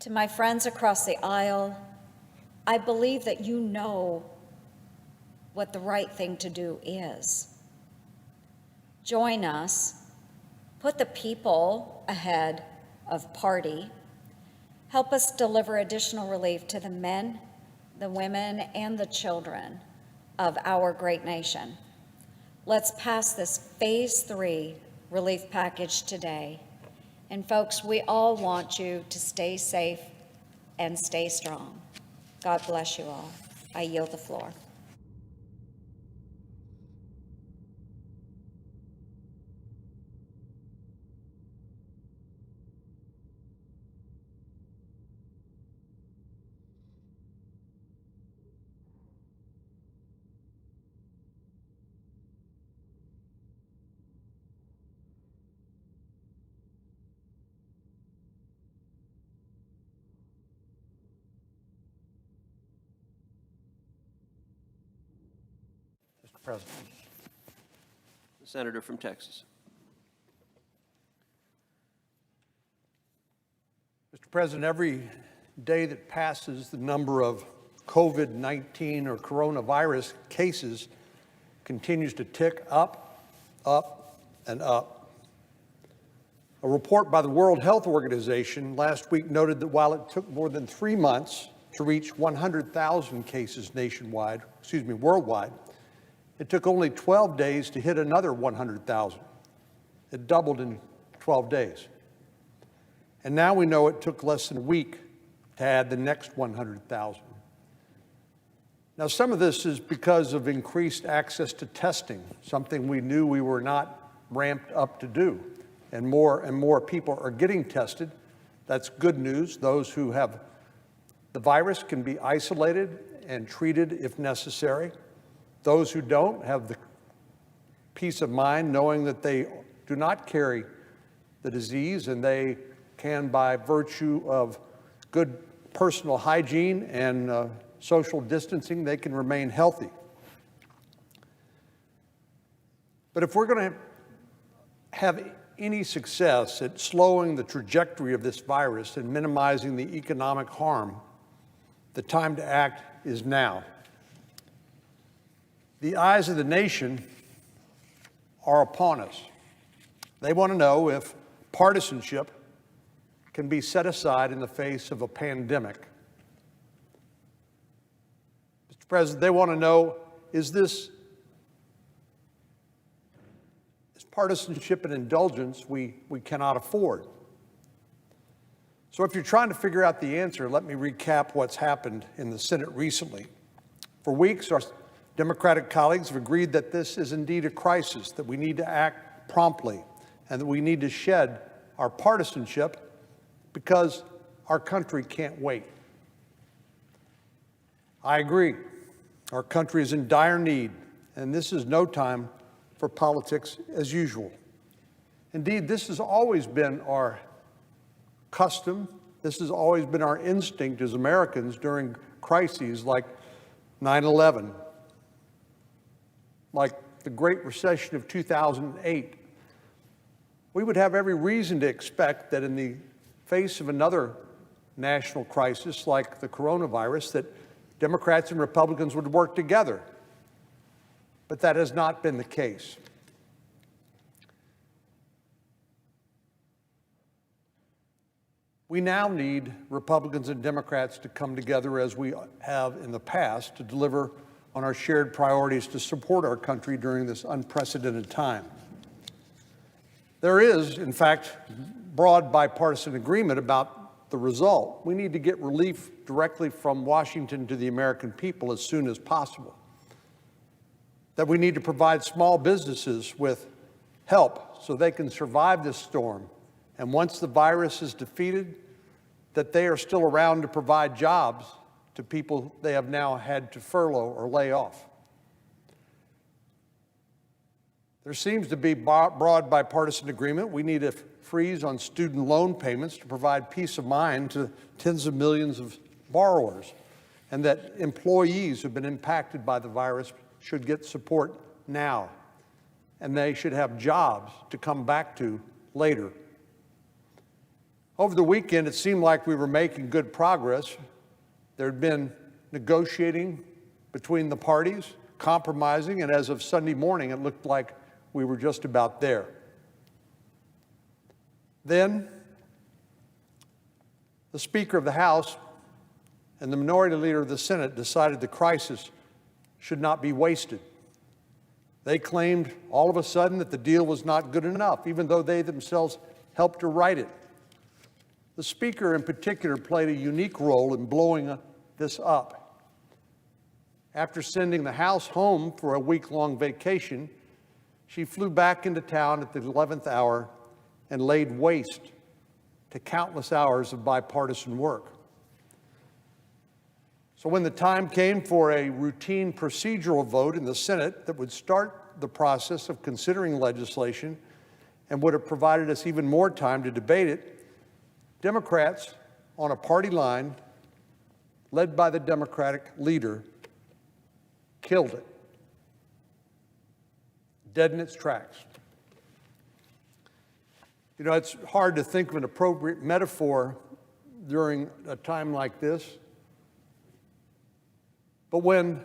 To my friends across the aisle, I believe that you know what the right thing to do is. Join us, put the people ahead of party, help us deliver additional relief to the men, the women, and the children of our great nation. Let's pass this Phase 3 relief package today. And folks, we all want you to stay safe and stay strong. God bless you all. I yield the floor. Mr. President. The senator from Texas. Mr. President, every day that passes, the number of COVID-19 or coronavirus cases continues to tick up, and up. A report by the World Health Organization last week noted that while it took more than 3 months to reach 100,000 cases worldwide, it took only 12 days to hit another 100,000. It doubled in 12 days. And now we know it took less than a week to add the next 100,000. Now, some of this is because of increased access to testing, something we knew we were not ramped up to do. And more people are getting tested. That's good news. Those who have the virus can be isolated and treated if necessary. Those who don't have the peace of mind knowing that they do not carry the disease and they can, by virtue of good personal hygiene and social distancing, they can remain healthy. But if we're going to have any success at slowing the trajectory of this virus and minimizing the economic harm, the time to act is now. The eyes of the nation are upon us. They want to know if partisanship can be set aside in the face of a pandemic. Mr. President, they want to know, is partisanship and indulgence we cannot afford? So if you're trying to figure out the answer, let me recap what's happened in the Senate recently. For weeks, our Democratic colleagues have agreed that this is indeed a crisis, that we need to act promptly, and that we need to shed our partisanship because our country can't wait. I agree. Our country is in dire need, and this is no time for politics as usual. Indeed, this has always been our custom. This has always been our instinct as Americans during crises like 9/11, like the Great Recession of 2008. We would have every reason to expect that in the face of another national crisis like the coronavirus, that Democrats and Republicans would work together. But that has not been the case. We now need Republicans and Democrats to come together as we have in the past to deliver on our shared priorities to support our country during this unprecedented time. There is, in fact, broad bipartisan agreement about the result. We need to get relief directly from Washington to the American people as soon as possible. That we need to provide small businesses with help so they can survive this storm. And once the virus is defeated, that they are still around to provide jobs to people they have now had to furlough or lay off. There seems to be broad bipartisan agreement. We need a freeze on student loan payments to provide peace of mind to tens of millions of borrowers, and that employees who've been impacted by the virus should get support now, and they should have jobs to come back to later. Over the weekend, it seemed like we were making good progress. There had been negotiating between the parties, compromising, and as of Sunday morning, it looked like we were just about there. Then, the Speaker of the House and the Minority Leader of the Senate decided the crisis should not be wasted. They claimed all of a sudden that the deal was not good enough, even though they themselves helped to write it. The Speaker in particular played a unique role in blowing this up. After sending the House home for a week-long vacation, she flew back into town at the 11th hour and laid waste to countless hours of bipartisan work. So when the time came for a routine procedural vote in the Senate that would start the process of considering legislation and would have provided us even more time to debate it, Democrats on a party line, led by the Democratic leader, killed it, dead in its tracks. You know, it's hard to think of an appropriate metaphor during a time like this. But when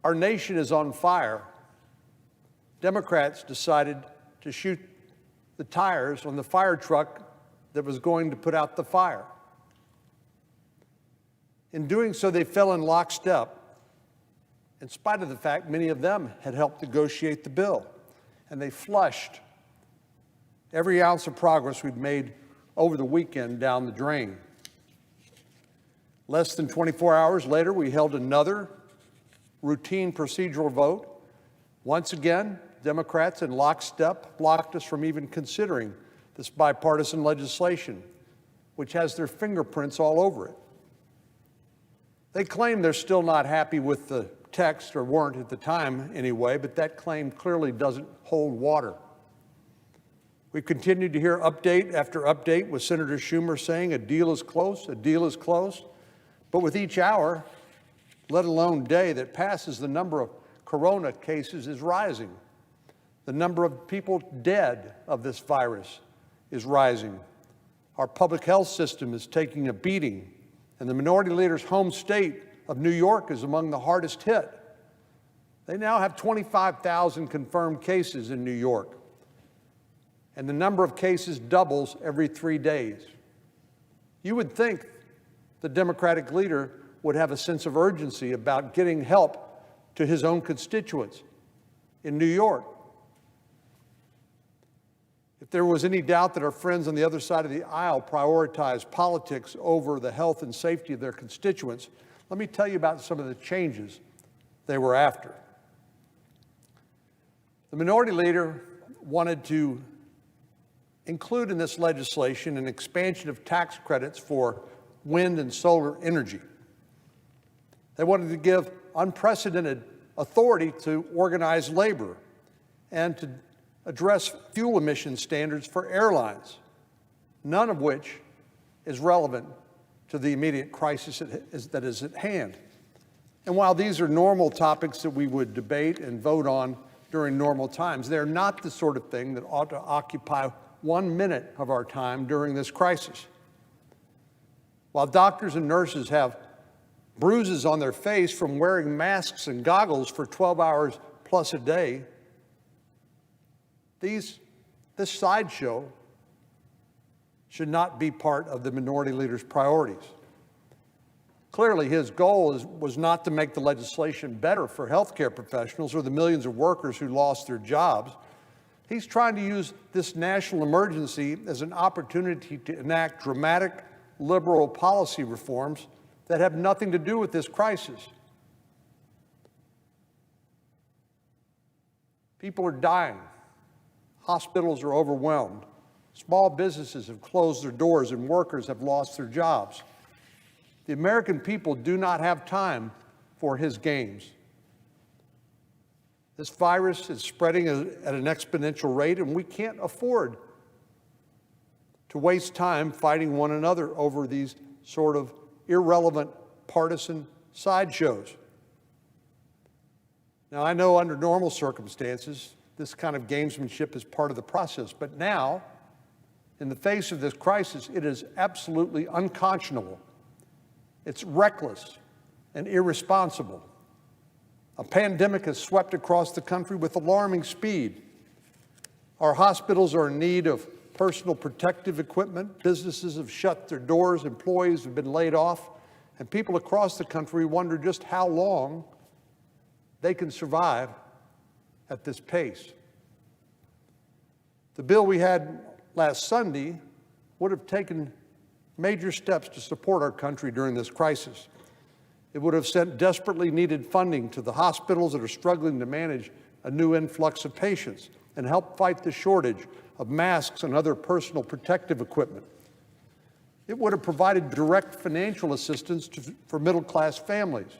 our nation is on fire, Democrats decided to shoot the tires on the fire truck that was going to put out the fire. In doing so, they fell in lockstep, in spite of the fact many of them had helped negotiate the bill, and they flushed every ounce of progress we'd made over the weekend down the drain. Less than 24 hours later, we held another routine procedural vote. Once again, Democrats in lockstep blocked us from even considering this bipartisan legislation, which has their fingerprints all over it. They claim they're still not happy with the text, or weren't at the time anyway, but that claim clearly doesn't hold water. We've continued to hear update after update with Senator Schumer saying a deal is close, a deal is close. But with each hour, let alone day that passes, the number of corona cases is rising. The number of people dead of this virus is rising. Our public health system is taking a beating, and the minority leader's home state of New York is among the hardest hit. They now have 25,000 confirmed cases in New York, and the number of cases doubles every 3 days. You would think the Democratic leader would have a sense of urgency about getting help to his own constituents in New York. If there was any doubt that our friends on the other side of the aisle prioritize politics over the health and safety of their constituents, let me tell you about some of the changes they were after. The minority leader wanted to include in this legislation an expansion of tax credits for wind and solar energy. They wanted to give unprecedented authority to organize labor and to address fuel emission standards for airlines, none of which is relevant to the immediate crisis that is at hand. And while these are normal topics that we would debate and vote on during normal times, they're not the sort of thing that ought to occupy 1 minute of our time during this crisis. While doctors and nurses have bruises on their face from wearing masks and goggles for 12 hours plus a day, this sideshow should not be part of the minority leader's priorities. Clearly, his goal was not to make the legislation better for healthcare professionals or the millions of workers who lost their jobs. He's trying to use this national emergency as an opportunity to enact dramatic liberal policy reforms that have nothing to do with this crisis. People are dying. Hospitals are overwhelmed. Small businesses have closed their doors and workers have lost their jobs. The American people do not have time for his games. This virus is spreading at an exponential rate, and we can't afford to waste time fighting one another over these sort of irrelevant partisan sideshows. Now, I know under normal circumstances, this kind of gamesmanship is part of the process, but now, in the face of this crisis, it is absolutely unconscionable. It's reckless and irresponsible. A pandemic has swept across the country with alarming speed. Our hospitals are in need of personal protective equipment. Businesses have shut their doors, employees have been laid off, and people across the country wonder just how long they can survive at this pace. The bill we had last Sunday would have taken major steps to support our country during this crisis. It would have sent desperately needed funding to the hospitals that are struggling to manage a new influx of patients and help fight the shortage of masks and other personal protective equipment. It would have provided direct financial assistance for middle-class families.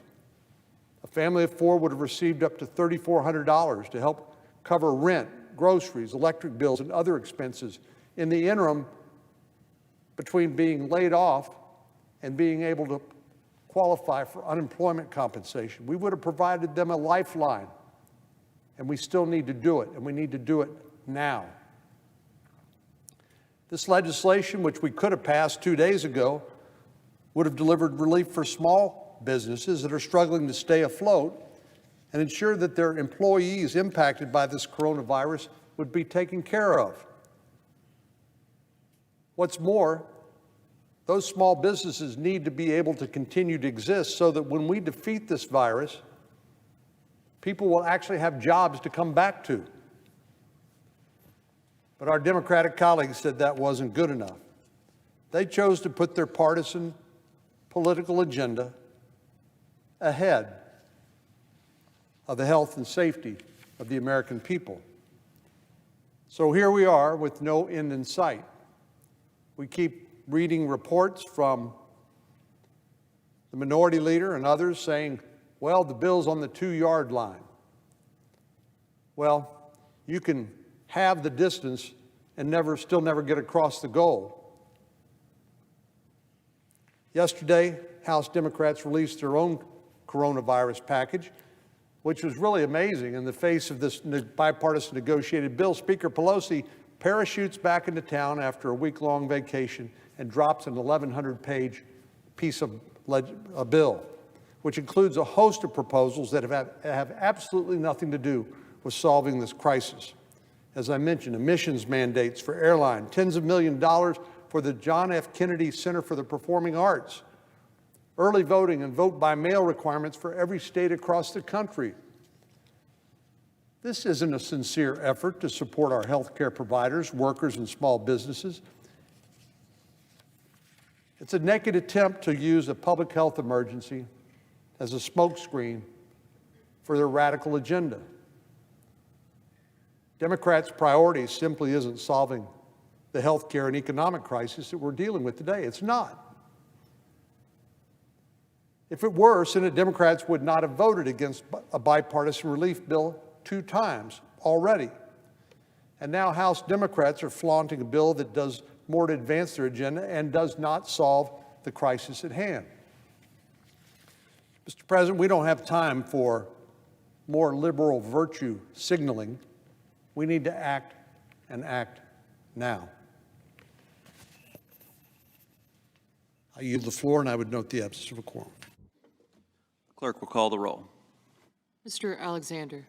A family of 4 would have received up to $3,400 to help cover rent, groceries, electric bills, and other expenses in the interim between being laid off and being able to qualify for unemployment compensation. We would have provided them a lifeline, and we still need to do it, and we need to do it now. This legislation, which we could have passed 2 days ago, would have delivered relief for small businesses that are struggling to stay afloat and ensure that their employees impacted by this coronavirus would be taken care of. What's more, those small businesses need to be able to continue to exist so that when we defeat this virus, people will actually have jobs to come back to. But our Democratic colleagues said that wasn't good enough. They chose to put their partisan political agenda ahead of the health and safety of the American people. So here we are with no end in sight. We keep reading reports from the minority leader and others saying, well, the bill's on the 2-yard line. Well, you can have the distance and still never get across the goal. Yesterday, House Democrats released their own coronavirus package, which was really amazing in the face of this bipartisan negotiated bill. Speaker Pelosi parachutes back into town after a week-long vacation and drops an 1,100-page piece of a bill, which includes a host of proposals that have absolutely nothing to do with solving this crisis. As I mentioned, emissions mandates for airline, tens of millions of dollars for the John F. Kennedy Center for the Performing Arts, early voting and vote-by-mail requirements for every state across the country. This isn't a sincere effort to support our healthcare providers, workers, and small businesses. It's a naked attempt to use a public health emergency as a smokescreen for their radical agenda. Democrats' priority simply isn't solving the healthcare and economic crisis that we're dealing with today. It's not. If it were, Senate Democrats would not have voted against a bipartisan relief bill 2 times already. And now House Democrats are flaunting a bill that does more to advance their agenda and does not solve the crisis at hand. Mr. President, we don't have time for more liberal virtue signaling. We need to act, and act now. I yield the floor, and I would note the absence of a quorum. Clerk will call the roll. Mr. Alexander.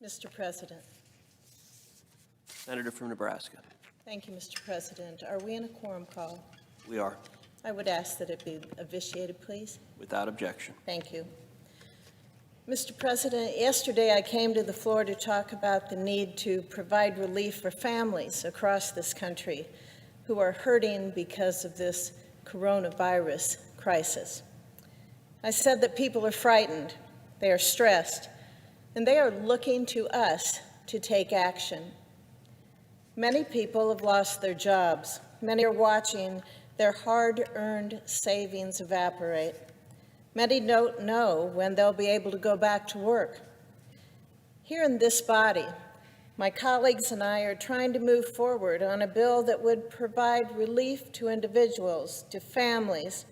Mr. President. Senator from Nebraska. Thank you, Mr. President. Are we in a quorum call? We are. I would ask that it be officiated, please. Without objection. Thank you. Mr. President, yesterday I came to the floor to talk about the need to provide relief for families across this country who are hurting because of this coronavirus crisis. I said that people are frightened, they are stressed, and they are looking to us to take action. Many people have lost their jobs. Many are watching their hard-earned savings evaporate. Many don't know when they'll be able to go back to work. Here in this body, my colleagues and I are trying to move forward on a bill that would provide relief to individuals, to families,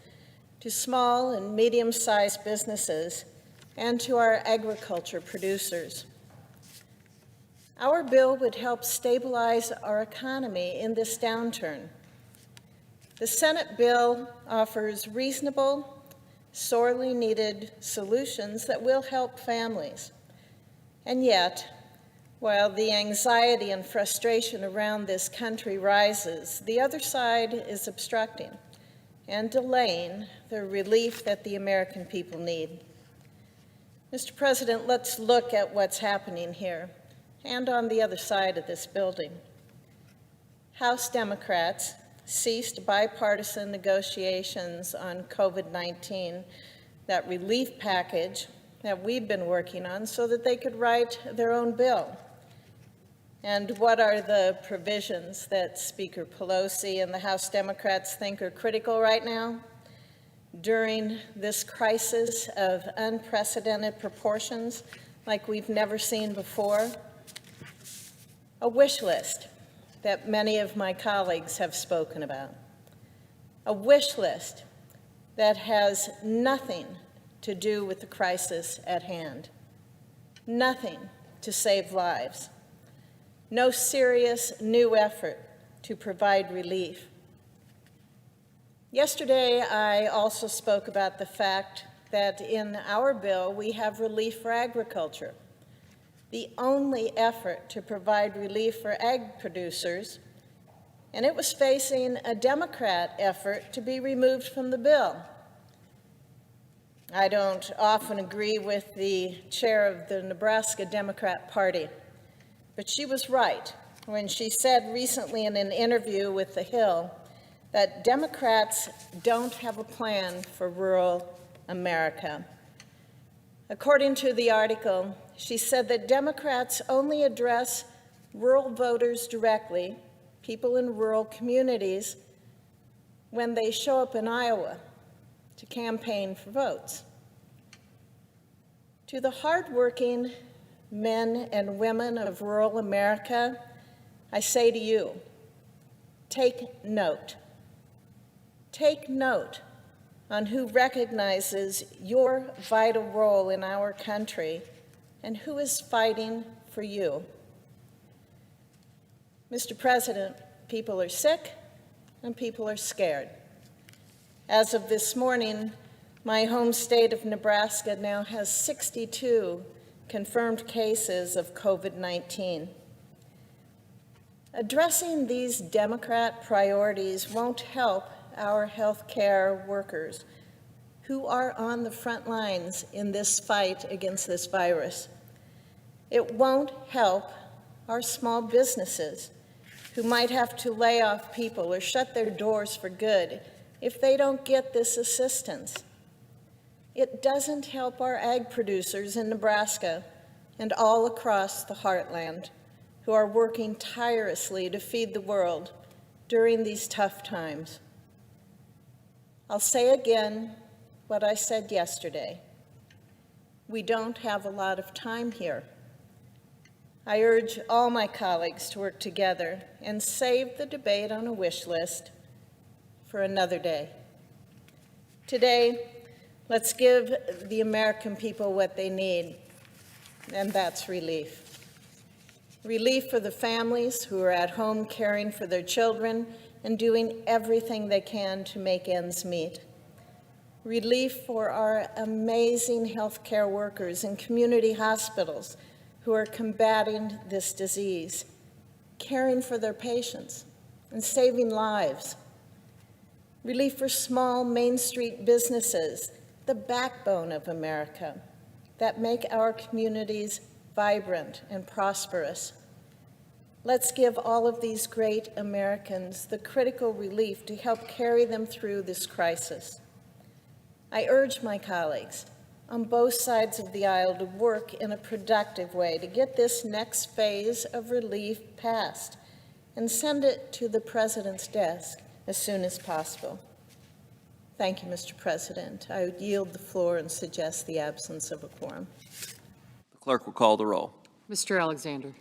to small and medium-sized businesses, and to our agriculture producers. Our bill would help stabilize our economy in this downturn. The Senate bill offers reasonable, sorely needed solutions that will help families. And yet, while the anxiety and frustration around this country rises, the other side is obstructing and delaying the relief that the American people need. Mr. President, let's look at what's happening here and on the other side of this building. House Democrats ceased bipartisan negotiations on COVID-19, that relief package that we've been working on, so that they could write their own bill. And what are the provisions that Speaker Pelosi and the House Democrats think are critical right now? During this crisis of unprecedented proportions, like we've never seen before, a wish list that many of my colleagues have spoken about. A wish list that has nothing to do with the crisis at hand. Nothing to save lives. No serious new effort to provide relief. Yesterday, I also spoke about the fact that in our bill, we have relief for agriculture. The only effort to provide relief for ag producers, and it was facing a Democrat effort to be removed from the bill. I don't often agree with the chair of the Nebraska Democrat Party, but she was right when she said recently in an interview with The Hill that Democrats don't have a plan for rural America. According to the article, she said that Democrats only address rural voters directly, people in rural communities, when they show up in Iowa to campaign for votes. To the hardworking men and women of rural America, I say to you, take note. Take note on who recognizes your vital role in our country and who is fighting for you. Mr. President, people are sick and people are scared. As of this morning, my home state of Nebraska now has 62 confirmed cases of COVID-19. Addressing these Democrat priorities won't help our healthcare workers who are on the front lines in this fight against this virus. It won't help our small businesses who might have to lay off people or shut their doors for good if they don't get this assistance. It doesn't help our ag producers in Nebraska and all across the heartland who are working tirelessly to feed the world during these tough times. I'll say again what I said yesterday. We don't have a lot of time here. I urge all my colleagues to work together and save the debate on a wish list for another day. Today, let's give the American people what they need, and that's relief. Relief for the families who are at home caring for their children and doing everything they can to make ends meet. Relief for our amazing healthcare workers in community hospitals who are combating this disease, caring for their patients and saving lives. Relief for small Main Street businesses, the backbone of America, that make our communities vibrant and prosperous. Let's give all of these great Americans the critical relief to help carry them through this crisis. I urge my colleagues on both sides of the aisle to work in a productive way to get this next phase of relief passed and send it to the President's desk as soon as possible. Thank you, Mr. President. I would yield the floor and suggest the absence of a quorum. The clerk will call the roll. Mr. Alexander.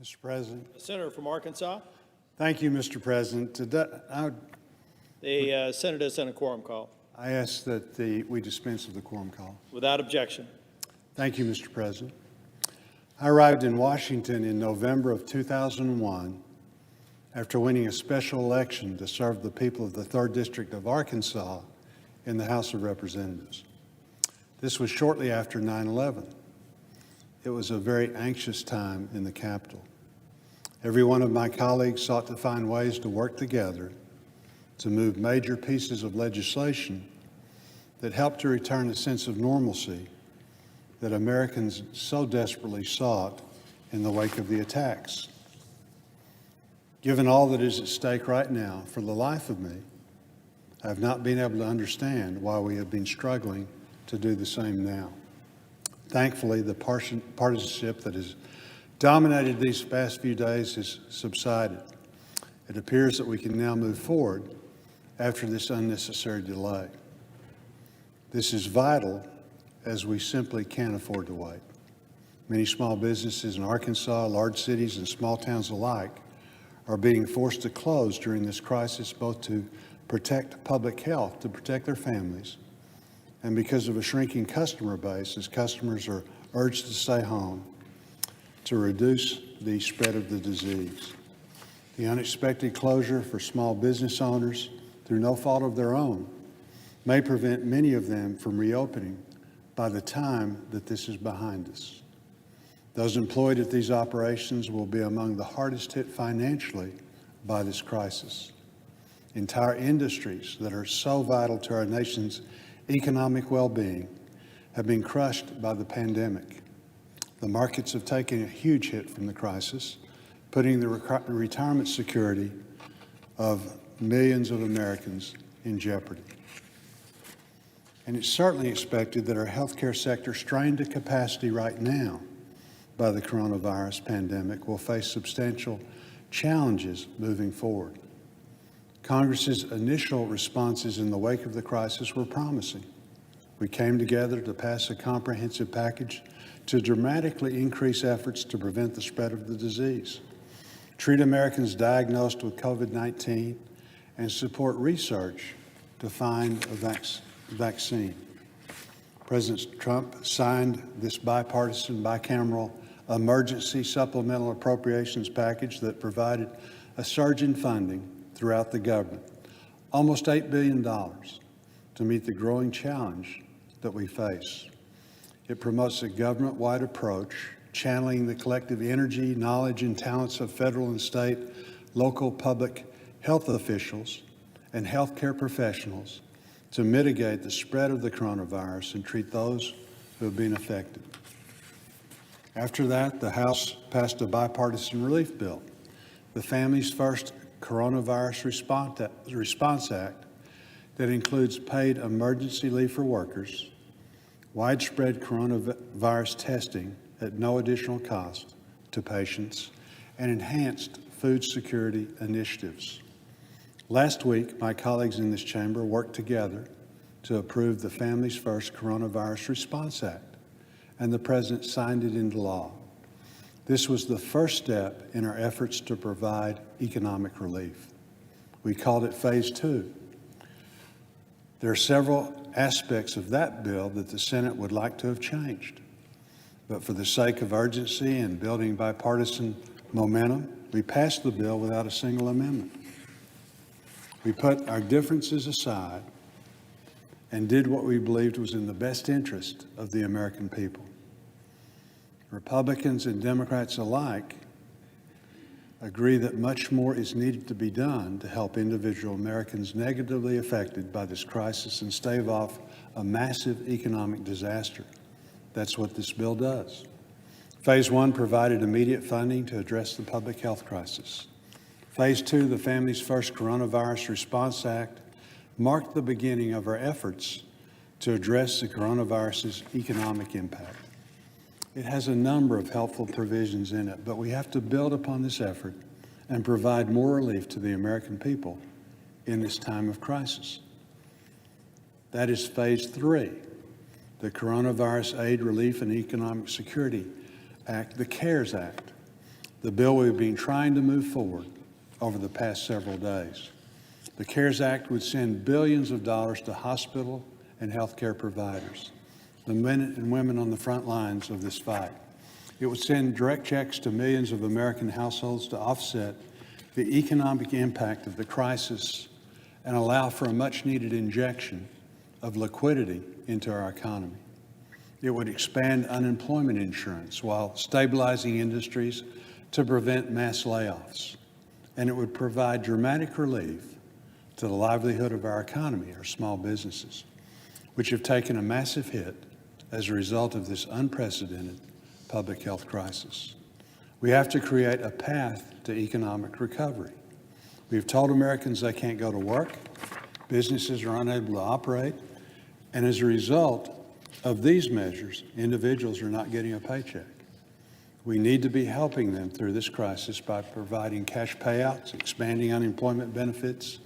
Mr. President. Senator from Arkansas. Thank you, Mr. President. Today, The Senate is on a quorum call. I ask that we dispense with the quorum call. Without objection. Thank you, Mr. President. I arrived in Washington in November of 2001 after winning a special election to serve the people of the 3rd District of Arkansas in the House of Representatives. This was shortly after 9/11. It was a very anxious time in the Capitol. Every one of my colleagues sought to find ways to work together to move major pieces of legislation that helped to return a sense of normalcy that Americans so desperately sought in the wake of the attacks. Given all that is at stake right now, for the life of me, I have not been able to understand why we have been struggling to do the same now. Thankfully, the partisanship that has dominated these past few days has subsided. It appears that we can now move forward after this unnecessary delay. This is vital, as we simply can't afford to wait. Many small businesses in Arkansas, large cities and small towns alike are being forced to close during this crisis, both to protect public health, to protect their families, and because of a shrinking customer base, as customers are urged to stay home to reduce the spread of the disease. The unexpected closure for small business owners, through no fault of their own, may prevent many of them from reopening by the time that this is behind us. Those employed at these operations will be among the hardest hit financially by this crisis. Entire industries that are so vital to our nation's economic well-being have been crushed by the pandemic. The markets have taken a huge hit from the crisis, putting the retirement security of millions of Americans in jeopardy. And it's certainly expected that our healthcare sector, strained to capacity right now by the coronavirus pandemic, will face substantial challenges moving forward. Congress's initial responses in the wake of the crisis were promising. We came together to pass a comprehensive package to dramatically increase efforts to prevent the spread of the disease, treat Americans diagnosed with COVID-19, and support research to find a vaccine. President Trump signed this bipartisan, bicameral emergency supplemental appropriations package that provided a surge in funding throughout the government, almost $8 billion, to meet the growing challenge that we face. It promotes a government-wide approach, channeling the collective energy, knowledge, and talents of federal and state, local public health officials and healthcare professionals to mitigate the spread of the coronavirus and treat those who have been affected. After that, the House passed a bipartisan relief bill, the Families First Coronavirus Response Act, that includes paid emergency leave for workers, widespread coronavirus testing at no additional cost to patients, and enhanced food security initiatives. Last week, my colleagues in this chamber worked together to approve the Families First Coronavirus Response Act, and the President signed it into law. This was the first step in our efforts to provide economic relief. We called it Phase 2. There are several aspects of that bill that the Senate would like to have changed. But for the sake of urgency and building bipartisan momentum, we passed the bill without a single amendment. We put our differences aside and did what we believed was in the best interest of the American people. Republicans and Democrats alike agree that much more is needed to be done to help individual Americans negatively affected by this crisis and stave off a massive economic disaster. That's what this bill does. Phase 1 provided immediate funding to address the public health crisis. Phase 2, the Families First Coronavirus Response Act, marked the beginning of our efforts to address the coronavirus's economic impact. It has a number of helpful provisions in it, but we have to build upon this effort and provide more relief to the American people in this time of crisis. That is Phase 3, the Coronavirus Aid, Relief, and Economic Security Act, the CARES Act. the bill we've been trying to move forward over the past several days. The CARES Act would send billions of dollars to hospital and healthcare providers, the men and women on the front lines of this fight. It would send direct checks to millions of American households to offset the economic impact of the crisis and allow for a much-needed injection of liquidity into our economy. It would expand unemployment insurance while stabilizing industries to prevent mass layoffs. And it would provide dramatic relief to the livelihood of our economy, our small businesses, which have taken a massive hit as a result of this unprecedented public health crisis. We have to create a path to economic recovery. We've told Americans they can't go to work, businesses are unable to operate, and as a result of these measures, individuals are not getting a paycheck. We need to be helping them through this crisis by providing cash payouts, expanding unemployment benefits,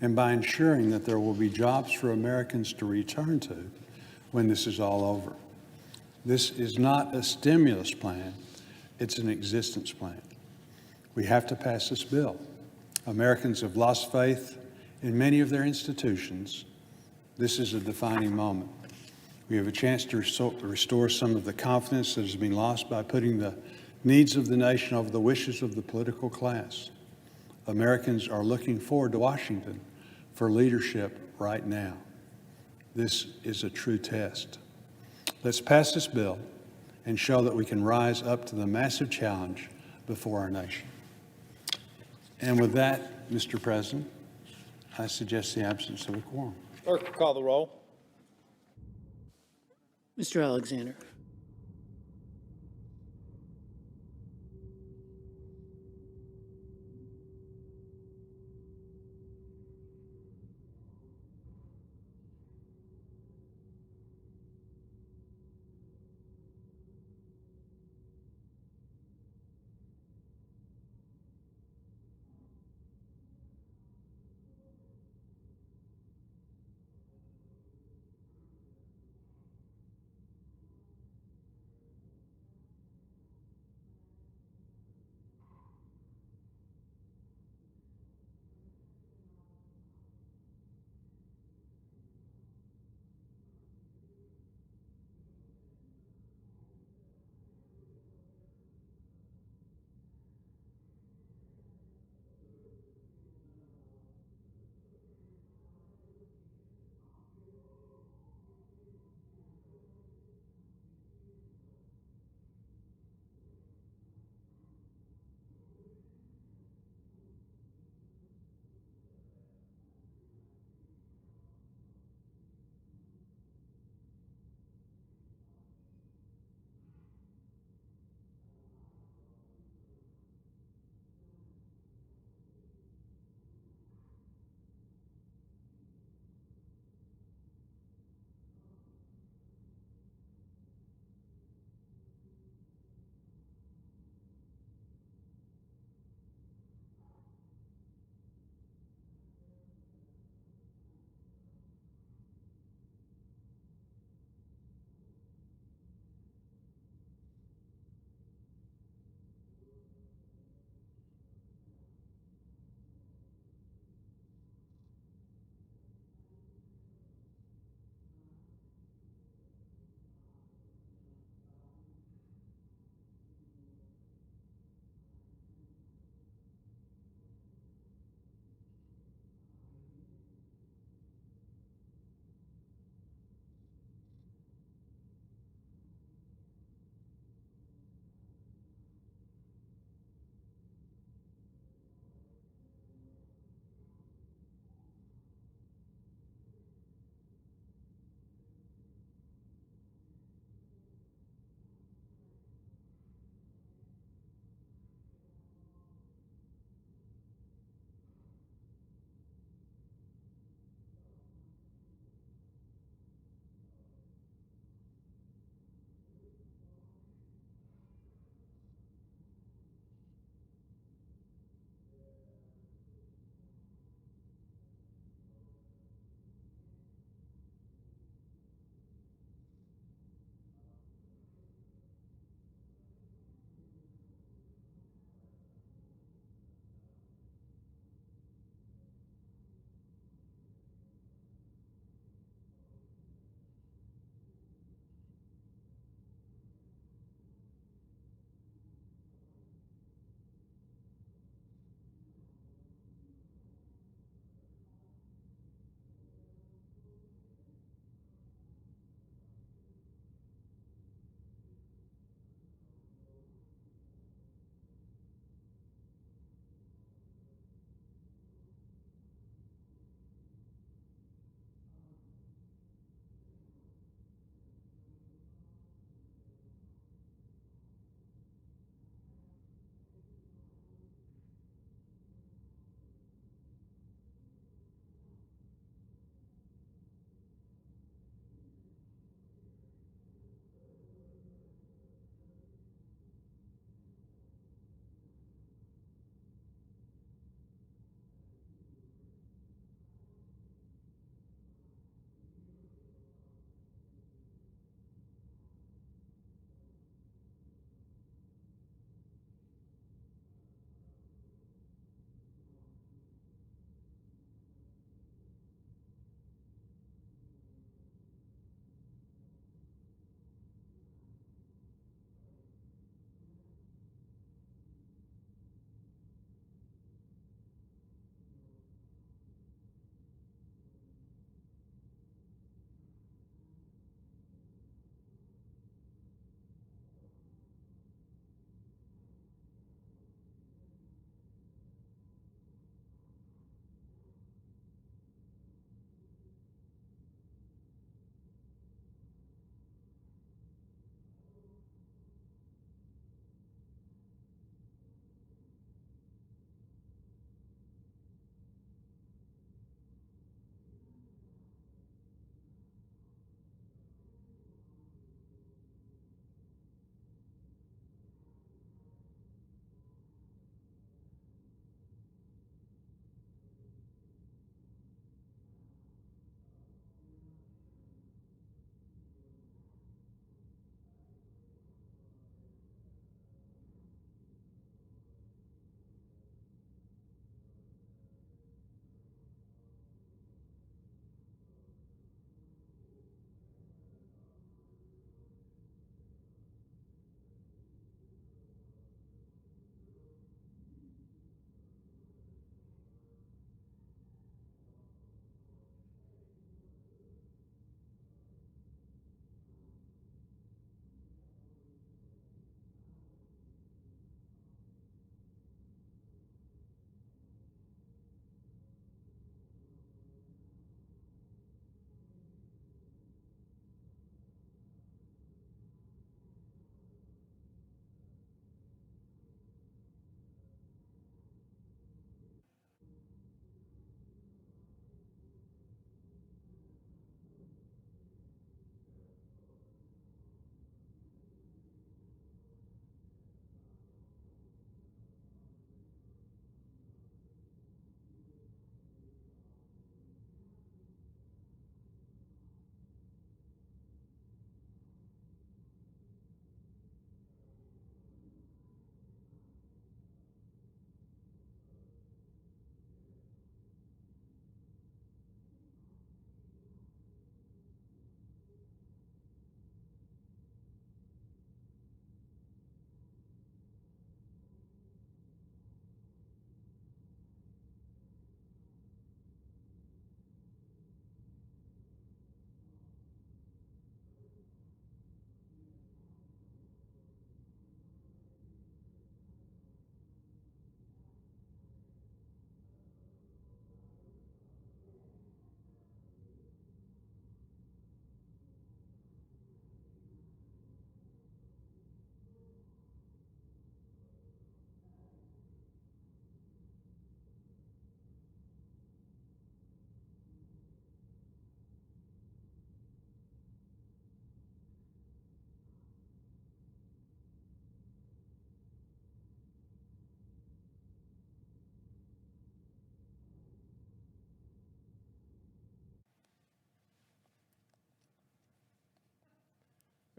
and by ensuring that there will be jobs for Americans to return to when this is all over. This is not a stimulus plan, it's an existence plan. We have to pass this bill. Americans have lost faith in many of their institutions. This is a defining moment. We have a chance to restore some of the confidence that has been lost by putting the needs of the nation over the wishes of the political class. Americans are looking forward to Washington for leadership right now. This is a true test. Let's pass this bill and show that we can rise up to the massive challenge before our nation. And with that, Mr. President, I suggest the absence of a quorum. Clerk will call the roll. Mr. Alexander.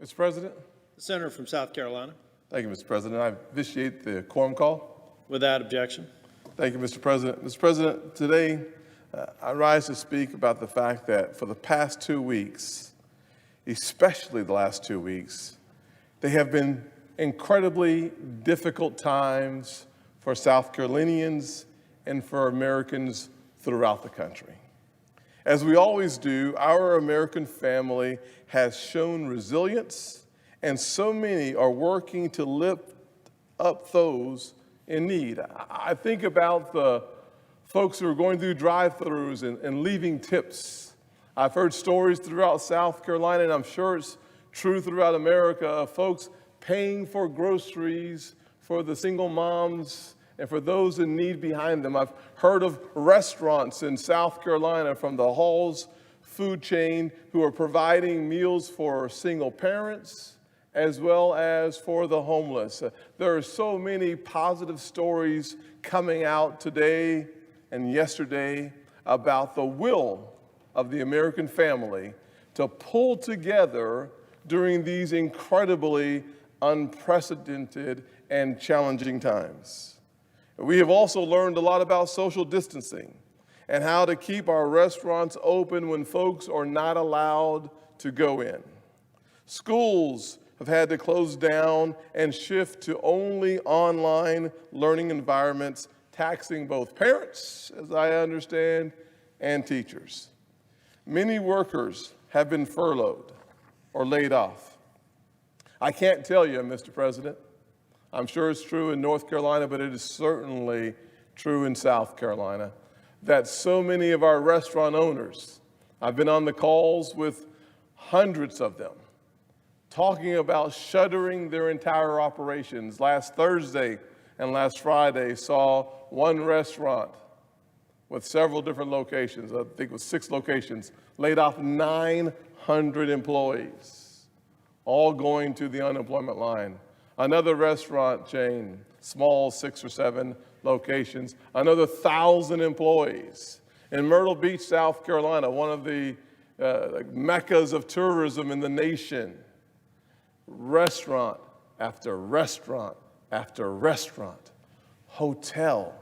Mr. President. The senator from South Carolina. Thank you, Mr. President. I initiate the quorum call. Without objection. Thank you, Mr. President. Mr. President, today I rise to speak about the fact that for the past 2 weeks, especially the last 2 weeks, they have been incredibly difficult times for South Carolinians and for Americans throughout the country. As we always do, our American family has shown resilience, and so many are working to lift up those in need. I think about the folks who are going through drive-thrus and leaving tips. I've heard stories throughout South Carolina, and I'm sure it's true throughout America, of folks paying for groceries for the single moms and for those in need behind them. I've heard of restaurants in South Carolina from the Halls food chain who are providing meals for single parents as well as for the homeless. There are so many positive stories coming out today and yesterday about the will of the American family to pull together during these incredibly unprecedented and challenging times. We have also learned a lot about social distancing and how to keep our restaurants open when folks are not allowed to go in. Schools have had to close down and shift to only online learning environments, taxing both parents, as I understand, and teachers. Many workers have been furloughed or laid off. I can't tell you, Mr. President, I'm sure it's true in North Carolina, but it is certainly true in South Carolina, that so many of our restaurant owners, I've been on the calls with hundreds of them, talking about shuttering their entire operations. Last Thursday and last Friday saw one restaurant with several different locations, I think it was 6 locations, laid off 900 employees, all going to the unemployment line. Another restaurant chain, small 6 or 7 locations, another 1,000 employees. In Myrtle Beach, South Carolina, one of the meccas of tourism in the nation, restaurant after restaurant after restaurant, hotel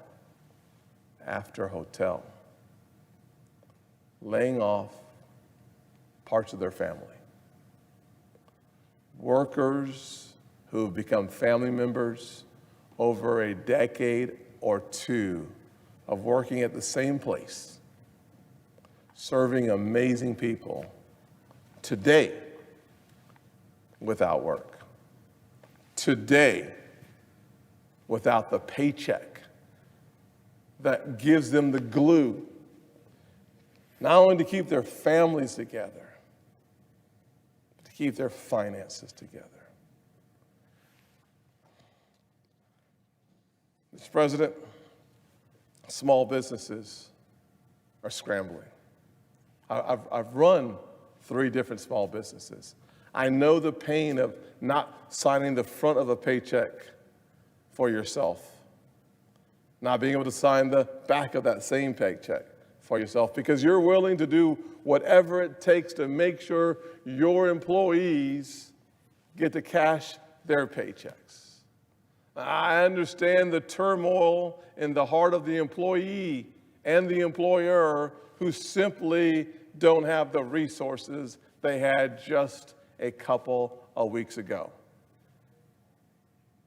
after hotel, laying off parts of their family. Workers who have become family members over a decade or 2 of working at the same place, serving amazing people, today without work, today without the paycheck that gives them the glue, not only to keep their families together, but to keep their finances together. Mr. President, small businesses are scrambling. I've run 3 different small businesses. I know the pain of not signing the front of a paycheck for yourself, not being able to sign the back of that same paycheck for yourself because you're willing to do whatever it takes to make sure your employees get to cash their paychecks. I understand the turmoil in the heart of the employee and the employer who simply don't have the resources they had just a couple of weeks ago.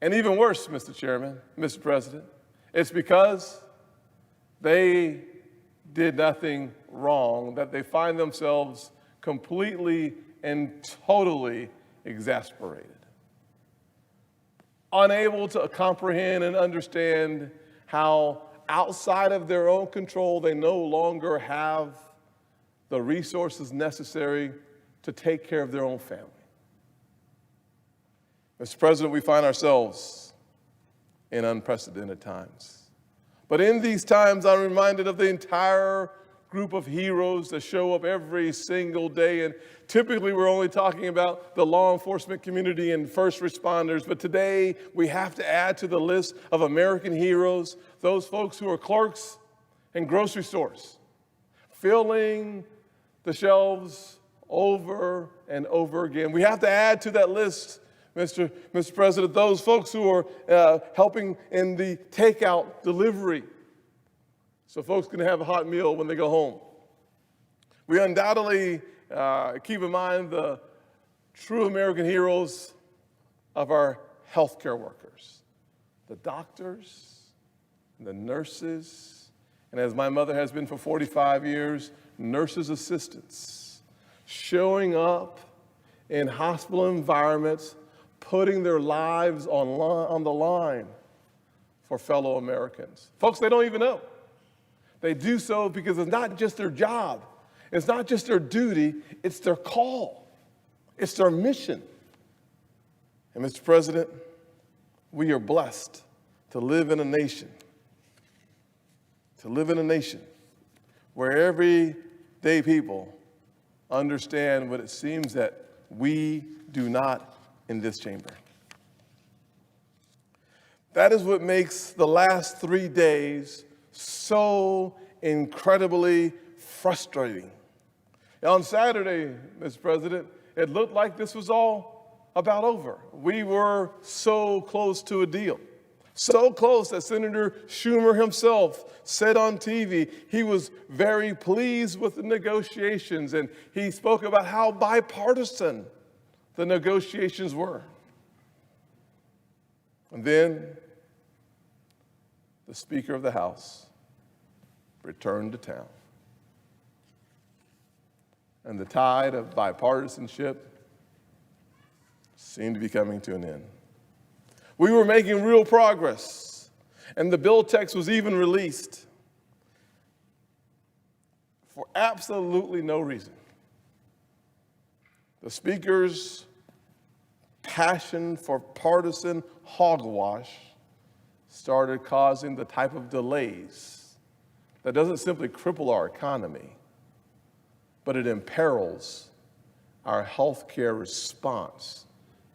And even worse, Mr. Chairman, Mr. President, it's because they did nothing wrong that they find themselves completely and totally exasperated, unable to comprehend and understand how outside of their own control they no longer have the resources necessary to take care of their own family. Mr. President, we find ourselves in unprecedented times. But in these times, I'm reminded of the entire group of heroes that show up every single day. And typically, we're only talking about the law enforcement community and first responders. But today, we have to add to the list of American heroes those folks who are clerks in grocery stores, filling the shelves over and over again. We have to add to that list, Mr. President, those folks who are helping in the takeout delivery, so folks can have a hot meal when they go home. We undoubtedly keep in mind the true American heroes of our healthcare workers, the doctors, the nurses, and as my mother has been for 45 years, nurses' assistants, showing up in hospital environments, putting their lives on the line for fellow Americans. Folks, they don't even know. They do so because it's not just their job. It's not just their duty. It's their call. It's their mission. And Mr. President, we are blessed to live in a nation, where everyday people understand what it seems that we do not in this chamber. That is what makes the last 3 days so incredibly frustrating. On Saturday, Mr. President, it looked like this was all about over. We were so close to a deal. So close that Senator Schumer himself said on TV he was very pleased with the negotiations, and he spoke about how bipartisan the negotiations were. And then the Speaker of the House returned to town. And the tide of bipartisanship seemed to be coming to an end. We were making real progress, and the bill text was even released for absolutely no reason. The Speaker's passion for partisan hogwash started causing the type of delays that doesn't simply cripple our economy, but it imperils our healthcare response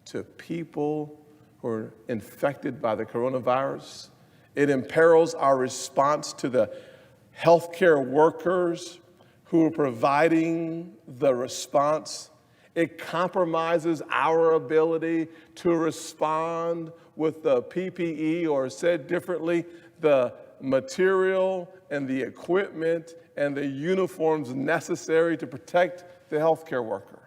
to people who are infected by the coronavirus. It imperils our response to the healthcare workers who are providing the response. It compromises our ability to respond with the PPE, or said differently, the material and the equipment and the uniforms necessary to protect the healthcare worker.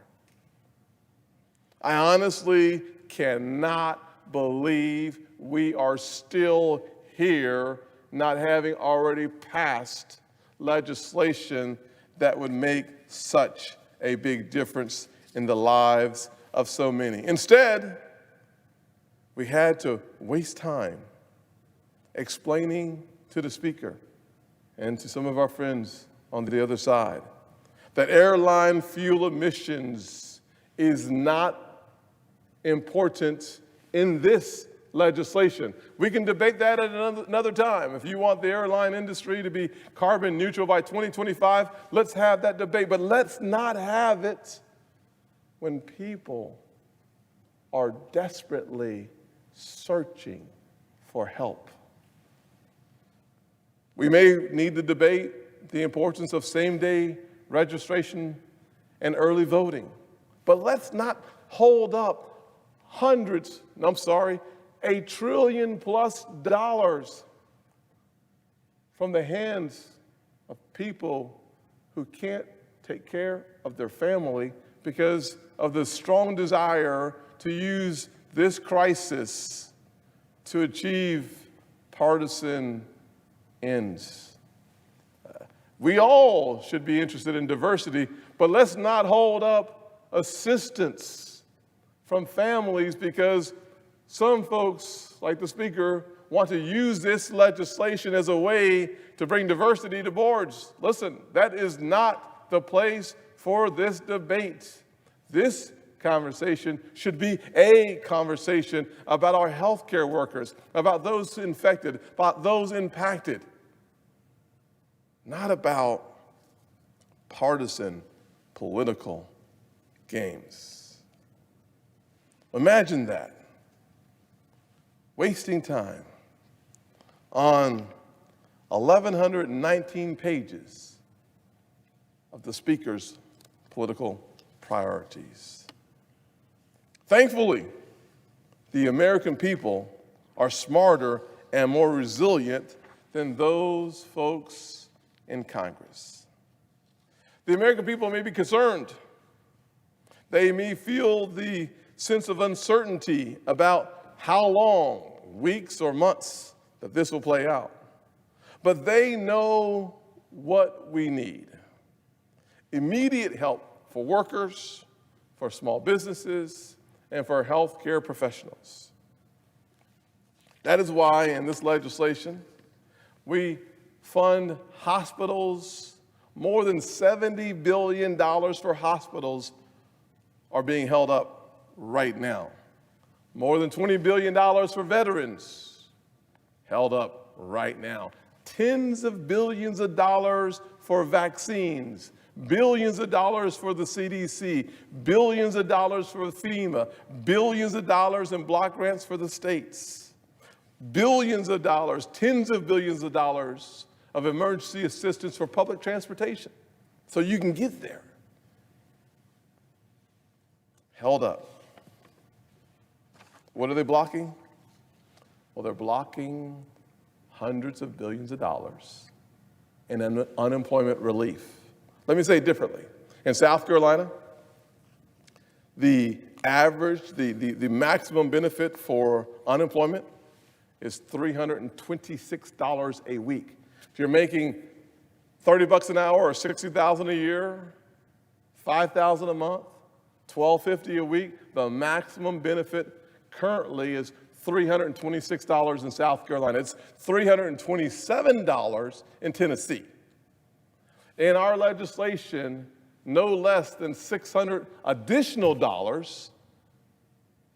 I honestly cannot believe we are still here not having already passed legislation that would make such a big difference in the lives of so many. Instead, we had to waste time explaining to the Speaker and to some of our friends on the other side that airline fuel emissions is not important in this legislation. We can debate that at another time. If you want the airline industry to be carbon neutral by 2025, let's have that debate. But let's not have it when people are desperately searching for help. We may need to debate the importance of same-day registration and early voting, but let's not hold up $1 trillion+ from the hands of people who can't take care of their family because of the strong desire to use this crisis to achieve partisan ends. We all should be interested in diversity, but let's not hold up assistance from families because some folks, like the Speaker, want to use this legislation as a way to bring diversity to boards. Listen, that is not the place for this debate. This conversation should be a conversation about our healthcare workers, about those infected, about those impacted, not about partisan political games. Imagine that. Wasting time on 1,119 pages of the Speaker's political priorities. Thankfully, the American people are smarter and more resilient than those folks in Congress. The American people may be concerned. They may feel the sense of uncertainty about how long, weeks or months, that this will play out. But they know what we need. Immediate help for workers, for small businesses, and for healthcare professionals. That is why in this legislation, we fund hospitals. More than $70 billion for hospitals are being held up right now. More than $20 billion for veterans held up right now. Tens of billions of dollars for vaccines, billions of dollars for the CDC, billions of dollars for FEMA, billions of dollars in block grants for the states, billions of dollars, tens of billions of dollars of emergency assistance for public transportation so you can get there. Held up. What are they blocking? Well, they're blocking hundreds of billions of dollars in unemployment relief. Let me say it differently. In South Carolina, the average, the maximum benefit for unemployment is $326 a week. If you're making $30 an hour or $60,000 a year, $5,000 a month, $1,250 a week, the maximum benefit currently is $326 in South Carolina. It's $327 in Tennessee. In our legislation, no less than $600 additional dollars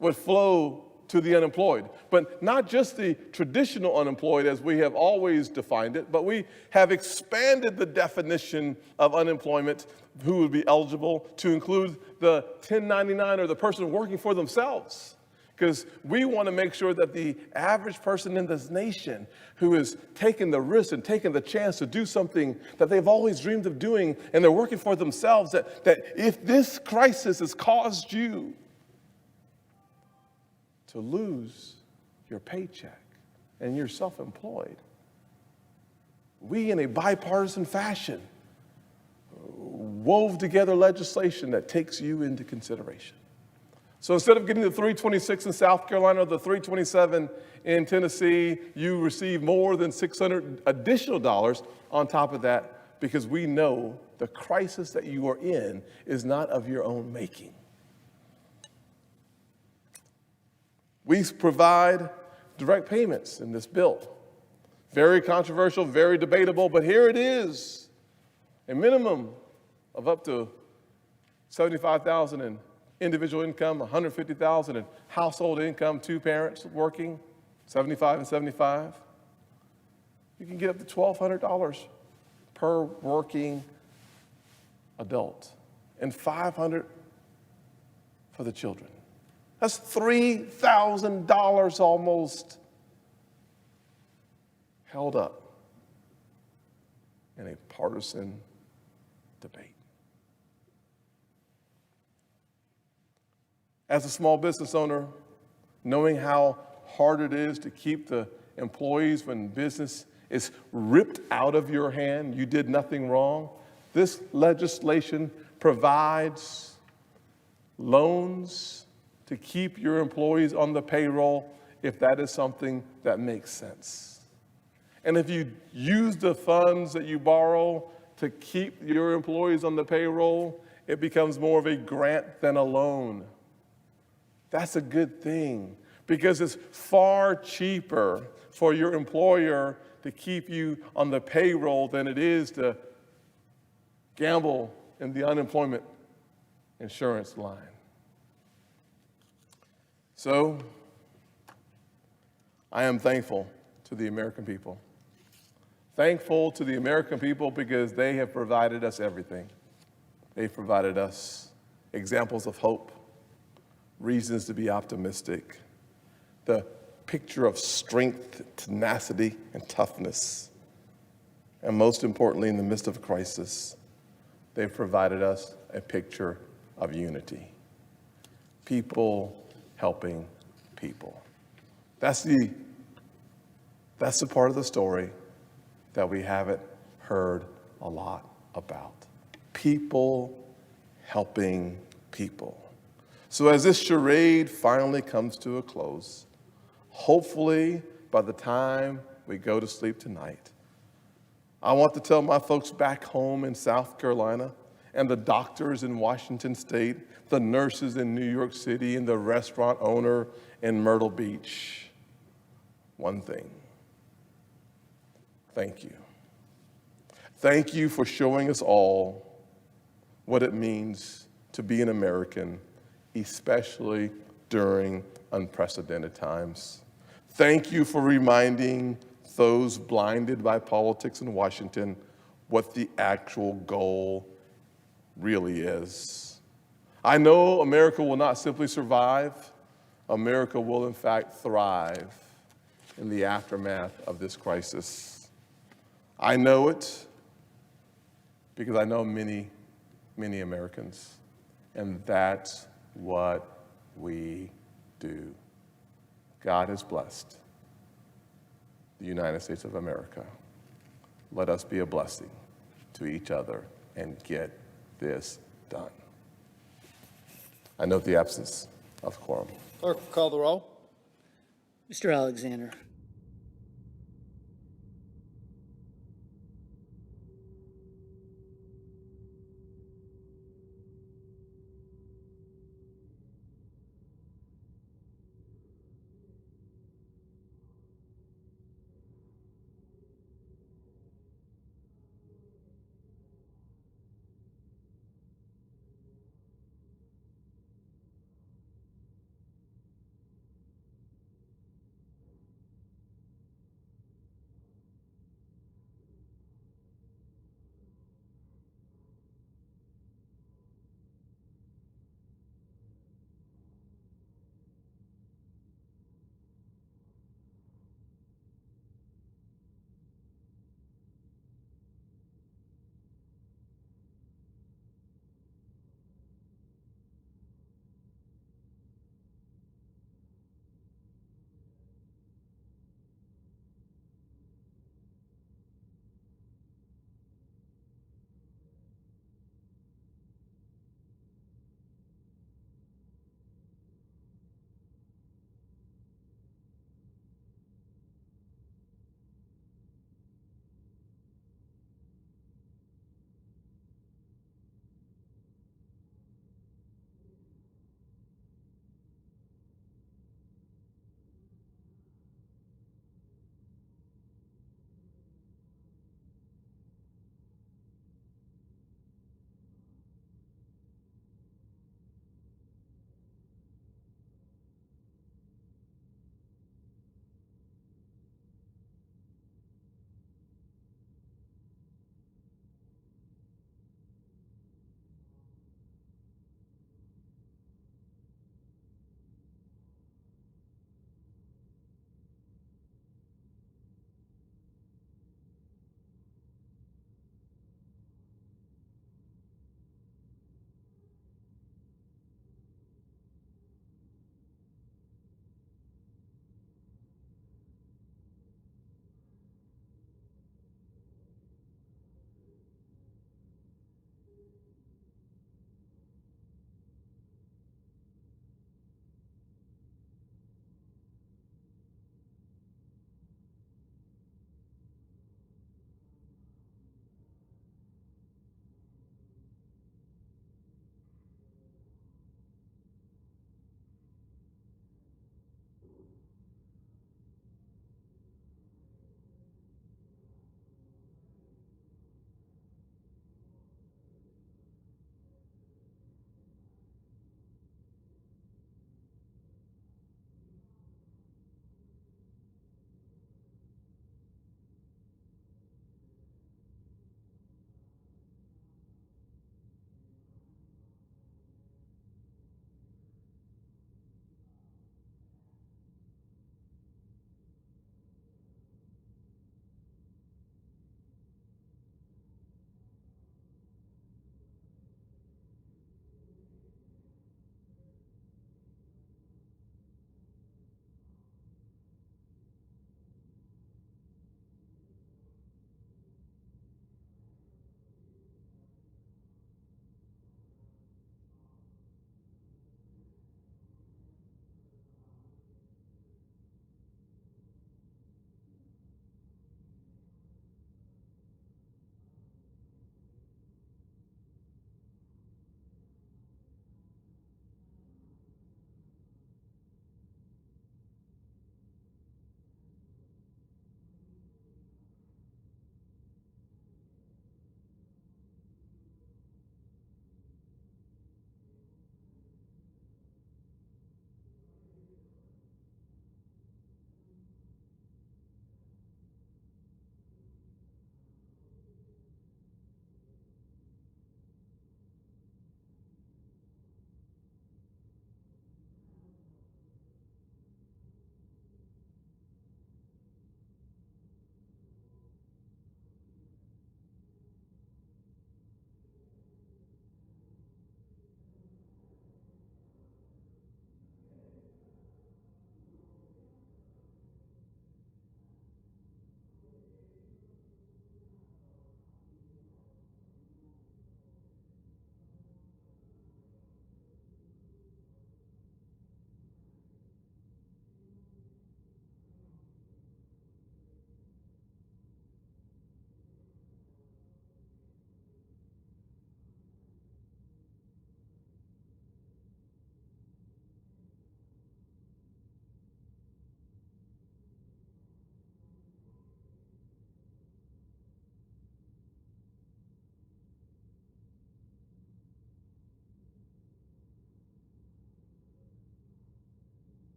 would flow to the unemployed. But not just the traditional unemployed as we have always defined it, but we have expanded the definition of unemployment who would be eligible to include the 1099 or the person working for themselves. Because we want to make sure that the average person in this nation who is taking the risk and taking the chance to do something that they've always dreamed of doing and they're working for themselves, that if this crisis has caused you to lose your paycheck and you're self-employed, we in a bipartisan fashion wove together legislation that takes you into consideration. So instead of getting the 326 in South Carolina or the 327 in Tennessee, you receive more than $600 additional dollars on top of that because we know the crisis that you are in is not of your own making. We provide direct payments in this bill. Very controversial, very debatable, but here it is. A minimum of up to $75,000 in individual income, $150,000 in household income, two parents working, 75 and 75. You can get up to $1,200 per working adult and $500 for the children. That's $3,000 almost held up in a partisan debate. As a small business owner, knowing how hard it is to keep the employees when business is ripped out of your hand, you did nothing wrong, this legislation provides loans to keep your employees on the payroll if that is something that makes sense. And if you use the funds that you borrow to keep your employees on the payroll, it becomes more of a grant than a loan. That's a good thing because it's far cheaper for your employer to keep you on the payroll than it is to gamble in the unemployment insurance line. So, I am thankful to the American people. Thankful to the American people because they have provided us everything. They've provided us examples of hope, reasons to be optimistic, the picture of strength, tenacity, and toughness. And most importantly, in the midst of a crisis, they've provided us a picture of unity. People helping people. That's the part of the story that we haven't heard a lot about. People helping people. So as this charade finally comes to a close, hopefully by the time we go to sleep tonight, I want to tell my folks back home in South Carolina and the doctors in Washington State, the nurses in New York City, and the restaurant owner in Myrtle Beach, one thing. Thank you. Thank you for showing us all what it means to be an American, especially during unprecedented times. Thank you for reminding those blinded by politics in Washington what the actual goal really is. I know America will not simply survive. America will, in fact, thrive in the aftermath of this crisis. I know it because I know many, many Americans, and that's what we do. God has blessed the United States of America. Let us be a blessing to each other and get this done. I note the absence of quorum. Clerk will call the roll. Mr. Alexander.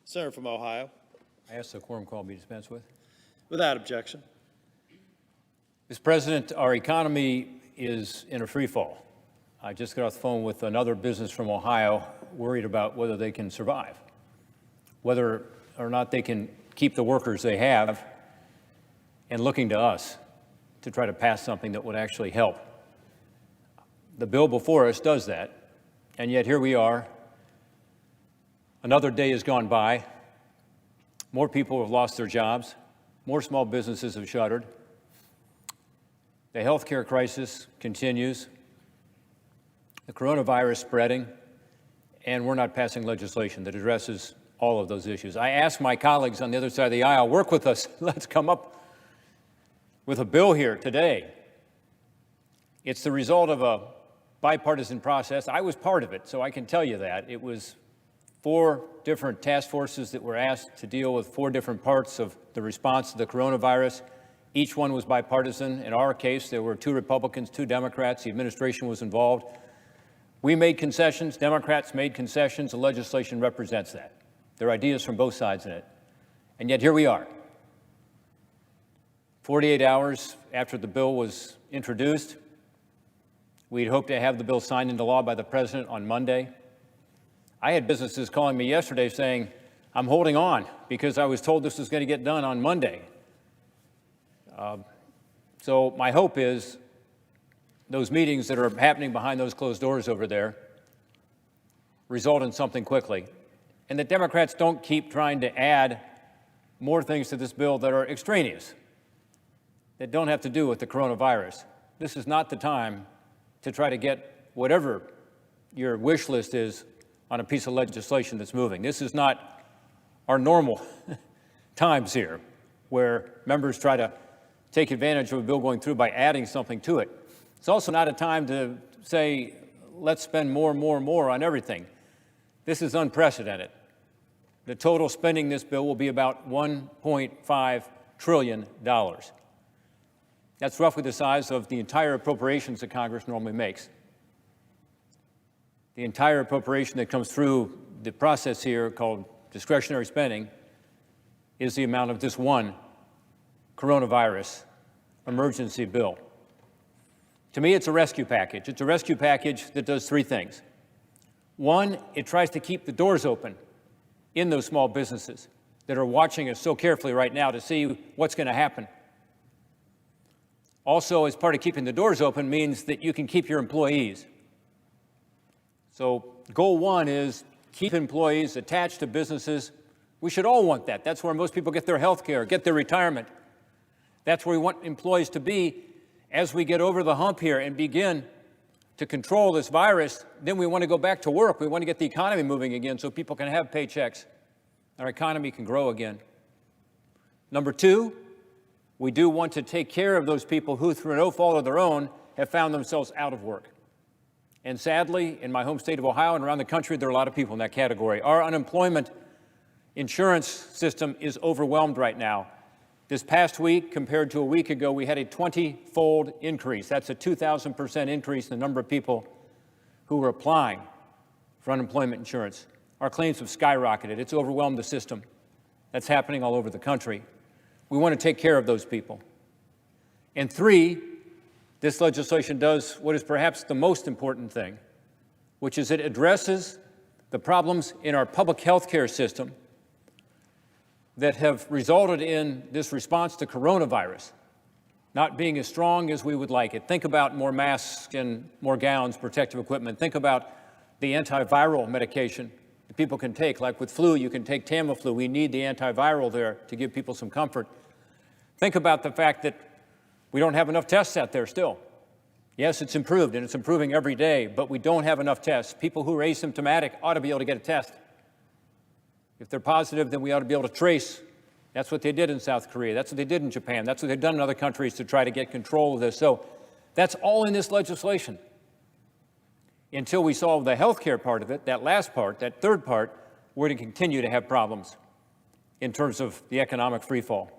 Senator from Ohio. I ask the quorum call be dispensed with. Without objection. Mr. President, our economy is in a free fall. I just got off the phone with another business from Ohio worried about whether they can survive, whether or not they can keep the workers they have, and looking to us to try to pass something that would actually help. The bill before us does that, and yet here we are. Another day has gone by. More people have lost their jobs. More small businesses have shuttered. The healthcare crisis continues. The coronavirus spreading, and we're not passing legislation that addresses all of those issues. I asked my colleagues on the other side of the aisle, work with us. Let's come up with a bill here today. It's the result of a bipartisan process. I was part of it, so I can tell you that. It was 4 different task forces that were asked to deal with 4 different parts of the response to the coronavirus. Each one was bipartisan. In our case, there were 2 Republicans, 2 Democrats. The administration was involved. We made concessions. Democrats made concessions. The legislation represents that. There are ideas from both sides in it. And yet here we are. 48 hours after the bill was introduced, we'd hoped to have the bill signed into law by the president on Monday. I had businesses calling me yesterday saying, I'm holding on because I was told this was going to get done on Monday. So my hope is those meetings that are happening behind those closed doors over there result in something quickly. And the Democrats don't keep trying to add more things to this bill that are extraneous, that don't have to do with the coronavirus. This is not the time to try to get whatever your wish list is on a piece of legislation that's moving. This is not our normal times here, where members try to take advantage of a bill going through by adding something to it. It's also not a time to say, let's spend more on everything. This is unprecedented. The total spending this bill will be about $1.5 trillion. That's roughly the size of the entire appropriations that Congress normally makes. The entire appropriation that comes through the process here, called discretionary spending, is the amount of this one coronavirus emergency bill. To me, it's a rescue package. It's a rescue package that does 3 things. 1, it tries to keep the doors open in those small businesses that are watching us so carefully right now to see what's going to happen. Also, as part of keeping the doors open means that you can keep your employees. So goal 1 is keep employees attached to businesses. We should all want that. That's where most people get their health care, get their retirement. That's where we want employees to be as we get over the hump here and begin to control this virus. Then we want to go back to work. We want to get the economy moving again so people can have paychecks. Our economy can grow again. Number 2, we do want to take care of those people who, through no fault of their own, have found themselves out of work. And sadly, in my home state of Ohio and around the country, there are a lot of people in that category. Our unemployment insurance system is overwhelmed right now. This past week, compared to a week ago, we had a 20-fold increase. That's a 2,000% increase in the number of people who were applying for unemployment insurance. Our claims have skyrocketed. It's overwhelmed the system. That's happening all over the country. We want to take care of those people. And 3, this legislation does what is perhaps the most important thing, which is it addresses the problems in our public health care system that have resulted in this response to coronavirus not being as strong as we would like it. Think about more masks and more gowns, protective equipment. Think about the antiviral medication that people can take. Like with flu, you can take Tamiflu. We need the antiviral there to give people some comfort. Think about the fact that we don't have enough tests out there still. Yes, it's improved, and it's improving every day, but we don't have enough tests. People who are asymptomatic ought to be able to get a test. If they're positive, then we ought to be able to trace. That's what they did in South Korea. That's what they did in Japan. That's what they've done in other countries to try to get control of this. So that's all in this legislation. Until we solve the health care part of it, that last part, that third part, we're going to continue to have problems in terms of the economic freefall.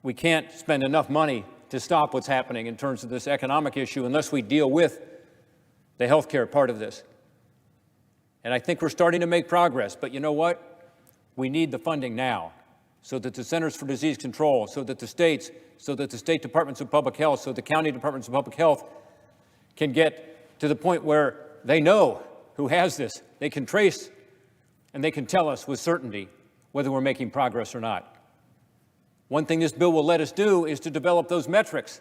We can't spend enough money to stop what's happening in terms of this economic issue unless we deal with the health care part of this. And I think we're starting to make progress. But you know what? We need the funding now so that the Centers for Disease Control, so that the states, so that the state departments of public health, so the county departments of public health can get to the point where they know who has this. They can trace and they can tell us with certainty whether we're making progress or not. One thing this bill will let us do is to develop those metrics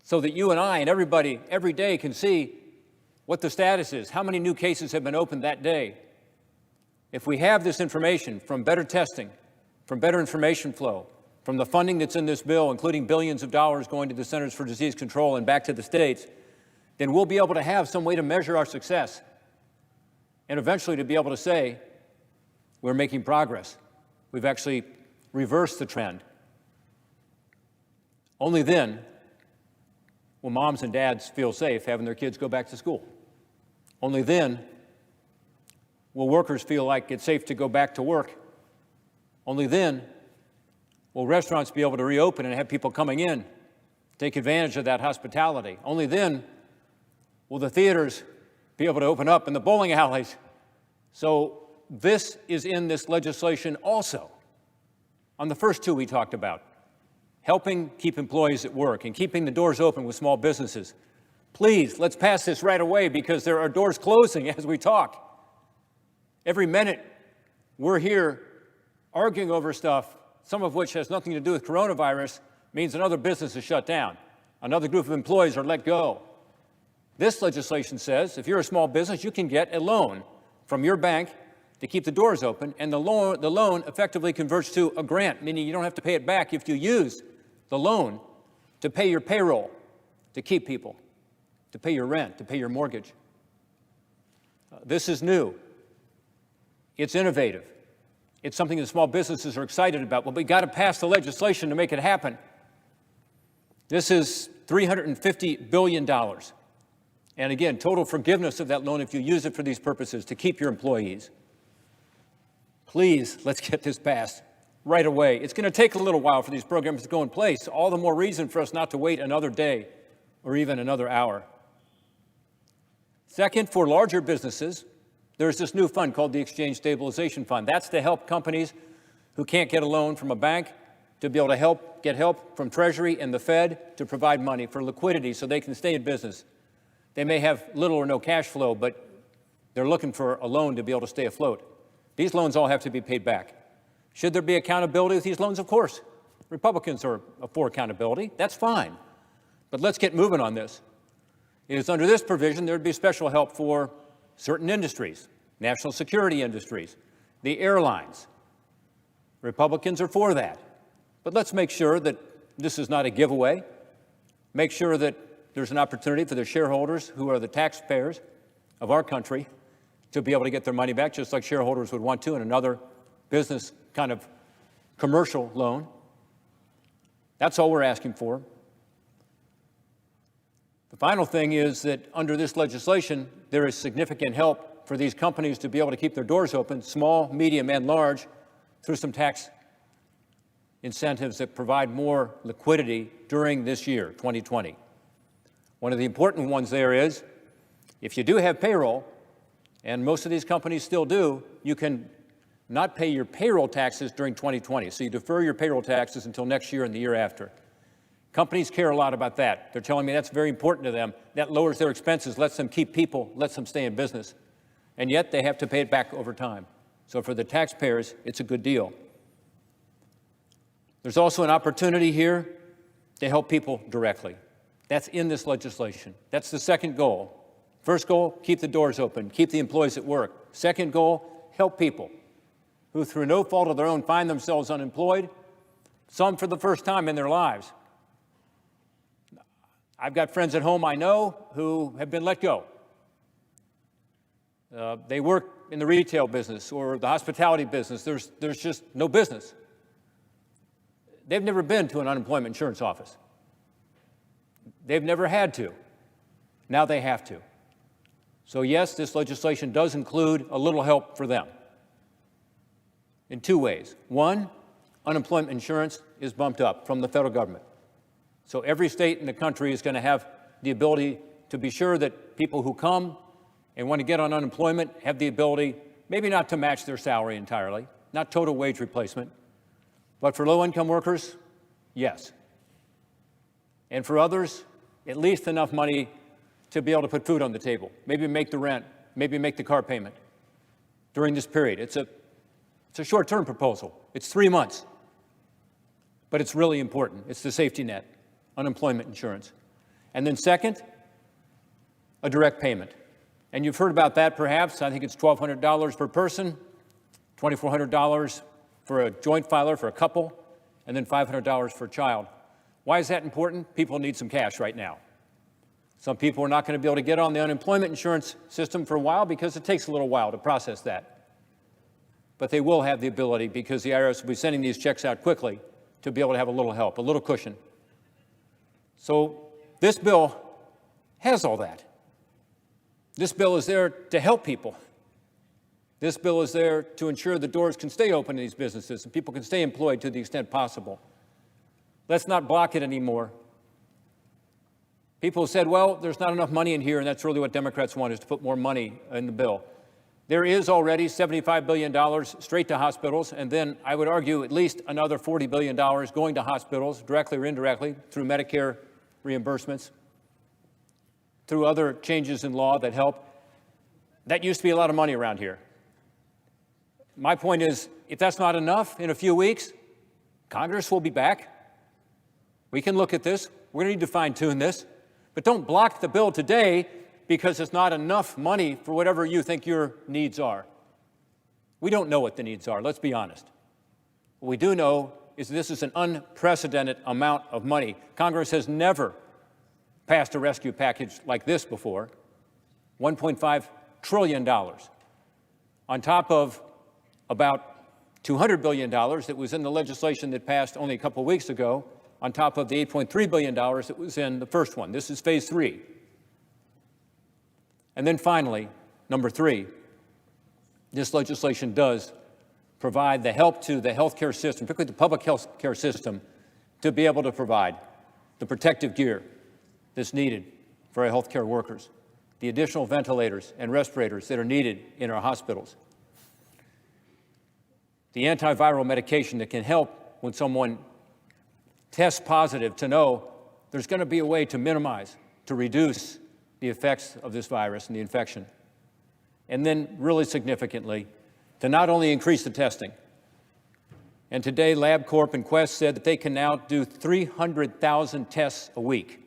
so that you and I and everybody every day can see what the status is, how many new cases have been opened that day. If we have this information from better testing, from better information flow, from the funding that's in this bill, including billions of dollars going to the Centers for Disease Control and back to the states, then we'll be able to have some way to measure our success and eventually to be able to say we're making progress. We've actually reversed the trend. Only then will moms and dads feel safe having their kids go back to school. Only then will workers feel like it's safe to go back to work. Only then will restaurants be able to reopen and have people coming in, take advantage of that hospitality. Only then will the theaters be able to open up and the bowling alleys. So this is in this legislation also. On the first two we talked about, helping keep employees at work and keeping the doors open with small businesses. Please, let's pass this right away because there are doors closing as we talk. Every minute we're here arguing over stuff, some of which has nothing to do with coronavirus, means another business is shut down. Another group of employees are let go. This legislation says if you're a small business, you can get a loan from your bank to keep the doors open, and the loan effectively converts to a grant, meaning you don't have to pay it back if you use the loan to pay your payroll, to keep people, to pay your rent, to pay your mortgage. This is new. It's innovative. It's something that small businesses are excited about, but we got to pass the legislation to make it happen. This is $350 billion. And again, total forgiveness of that loan if you use it for these purposes to keep your employees. Please, let's get this passed right away. It's going to take a little while for these programs to go in place. All the more reason for us not to wait another day or even another hour. Second, for larger businesses, there's this new fund called the Exchange Stabilization Fund. That's to help companies who can't get a loan from a bank to be able to get help from Treasury and the Fed to provide money for liquidity so they can stay in business. They may have little or no cash flow, but they're looking for a loan to be able to stay afloat. These loans all have to be paid back. Should there be accountability with these loans? Of course. Republicans are for accountability. That's fine. But let's get moving on this. It is under this provision there would be special help for certain industries, national security industries, the airlines. Republicans are for that. But let's make sure that this is not a giveaway. Make sure that there's an opportunity for the shareholders who are the taxpayers of our country to be able to get their money back, just like shareholders would want to in another business kind of commercial loan. That's all we're asking for. The final thing is that under this legislation, there is significant help for these companies to be able to keep their doors open, small, medium, and large, through some tax incentives that provide more liquidity during this year, 2020. One of the important ones there is, if you do have payroll, and most of these companies still do, you can not pay your payroll taxes during 2020. So you defer your payroll taxes until next year and the year after. Companies care a lot about that. They're telling me that's very important to them. That lowers their expenses, lets them keep people, lets them stay in business. And yet they have to pay it back over time. So for the taxpayers, it's a good deal. There's also an opportunity here to help people directly. That's in this legislation. That's the second goal. First goal, keep the doors open, keep the employees at work. Second goal, help people who through no fault of their own find themselves unemployed, some for the first time in their lives. I've got friends at home I know who have been let go. They work in the retail business or the hospitality business. There's just no business. They've never been to an unemployment insurance office. They've never had to. Now they have to. So yes, this legislation does include a little help for them in two ways. One, unemployment insurance is bumped up from the federal government. So every state in the country is going to have the ability to be sure that people who come and want to get on unemployment have the ability, maybe not to match their salary entirely, not total wage replacement, but for low-income workers, yes. And for others, at least enough money to be able to put food on the table, maybe make the rent, maybe make the car payment during this period. It's a short-term proposal. It's 3 months, but it's really important. It's the safety net, unemployment insurance. And then second, a direct payment. And you've heard about that perhaps. I think it's $1,200 per person, $2,400 for a joint filer for a couple, and then $500 for a child. Why is that important? People need some cash right now. Some people are not going to be able to get on the unemployment insurance system for a while because it takes a little while to process that. But they will have the ability, because the IRS will be sending these checks out quickly, to be able to have a little help, a little cushion. So this bill has all that. This bill is there to help people. This bill is there to ensure the doors can stay open in these businesses and people can stay employed to the extent possible. Let's not block it anymore. People have said, well, there's not enough money in here, and that's really what Democrats want, is to put more money in the bill. There is already $75 billion straight to hospitals, and then I would argue at least another $40 billion going to hospitals, directly or indirectly, through Medicare reimbursements, through other changes in law that help. That used to be a lot of money around here. My point is, if that's not enough in a few weeks, Congress will be back. We can look at this. We're going to need to fine-tune this. But don't block the bill today because it's not enough money for whatever you think your needs are. We don't know what the needs are, let's be honest. What we do know is this is an unprecedented amount of money. Congress has never passed a rescue package like this before. $1.5 trillion on top of about $200 billion that was in the legislation that passed only a couple of weeks ago, on top of the $8.3 billion that was in the first one. This is phase 3. And then finally, number 3, this legislation does provide the help to the healthcare system, particularly the public health care system, to be able to provide the protective gear that's needed for our healthcare workers, the additional ventilators and respirators that are needed in our hospitals, the antiviral medication that can help when someone tests positive, to know there's going to be a way to minimize, to reduce the effects of this virus and the infection. And then, really significantly, to not only increase the testing. And today, LabCorp and Quest said that they can now do 300,000 tests a week.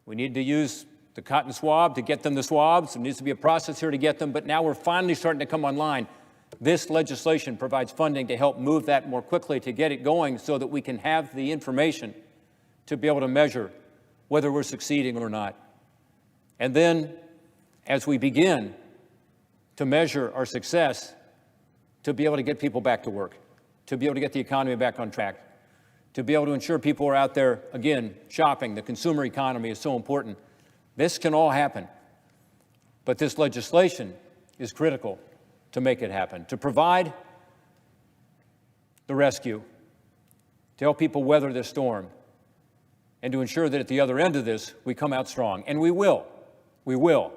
We need to use the cotton swab to get them the swabs. There needs to be a process here to get them, but now we're finally starting to come online. This legislation provides funding to help move that more quickly, to get it going so that we can have the information to be able to measure whether we're succeeding or not. And then, as we begin to measure our success, to be able to get people back to work, to be able to get the economy back on track, to be able to ensure people are out there, again, shopping. The consumer economy is so important. This can all happen. But this legislation is critical to make it happen, to provide the rescue, to help people weather this storm, and to ensure that at the other end of this, we come out strong. And we will. We will.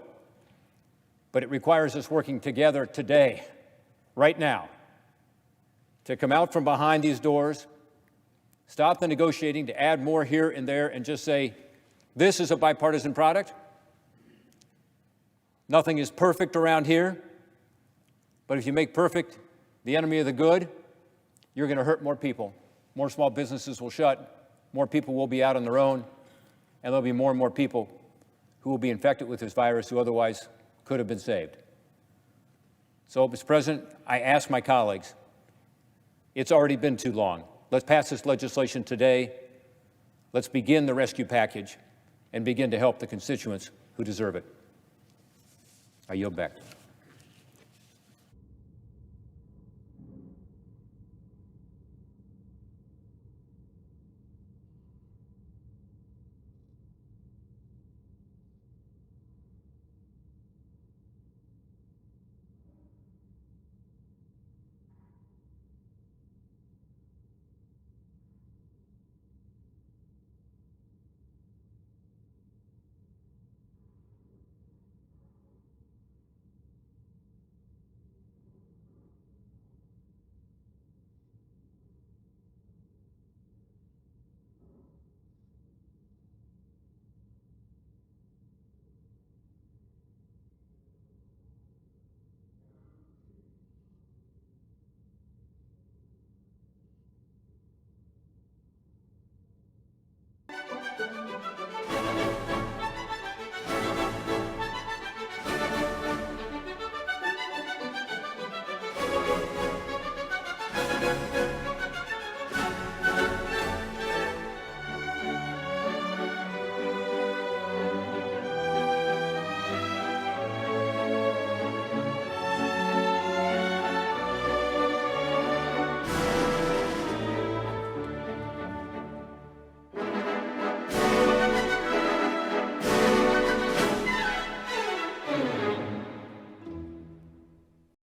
But it requires us working together today, right now, to come out from behind these doors, stop the negotiating, to add more here and there, and just say, this is a bipartisan product. Nothing is perfect around here. But if you make perfect the enemy of the good, you're going to hurt more people. More small businesses will shut. More people will be out on their own. And there'll be more and more people who will be infected with this virus who otherwise could have been saved. So, Mr. President, I ask my colleagues, it's already been too long. Let's pass this legislation today. Let's begin the rescue package and begin to help the constituents who deserve it. I yield back.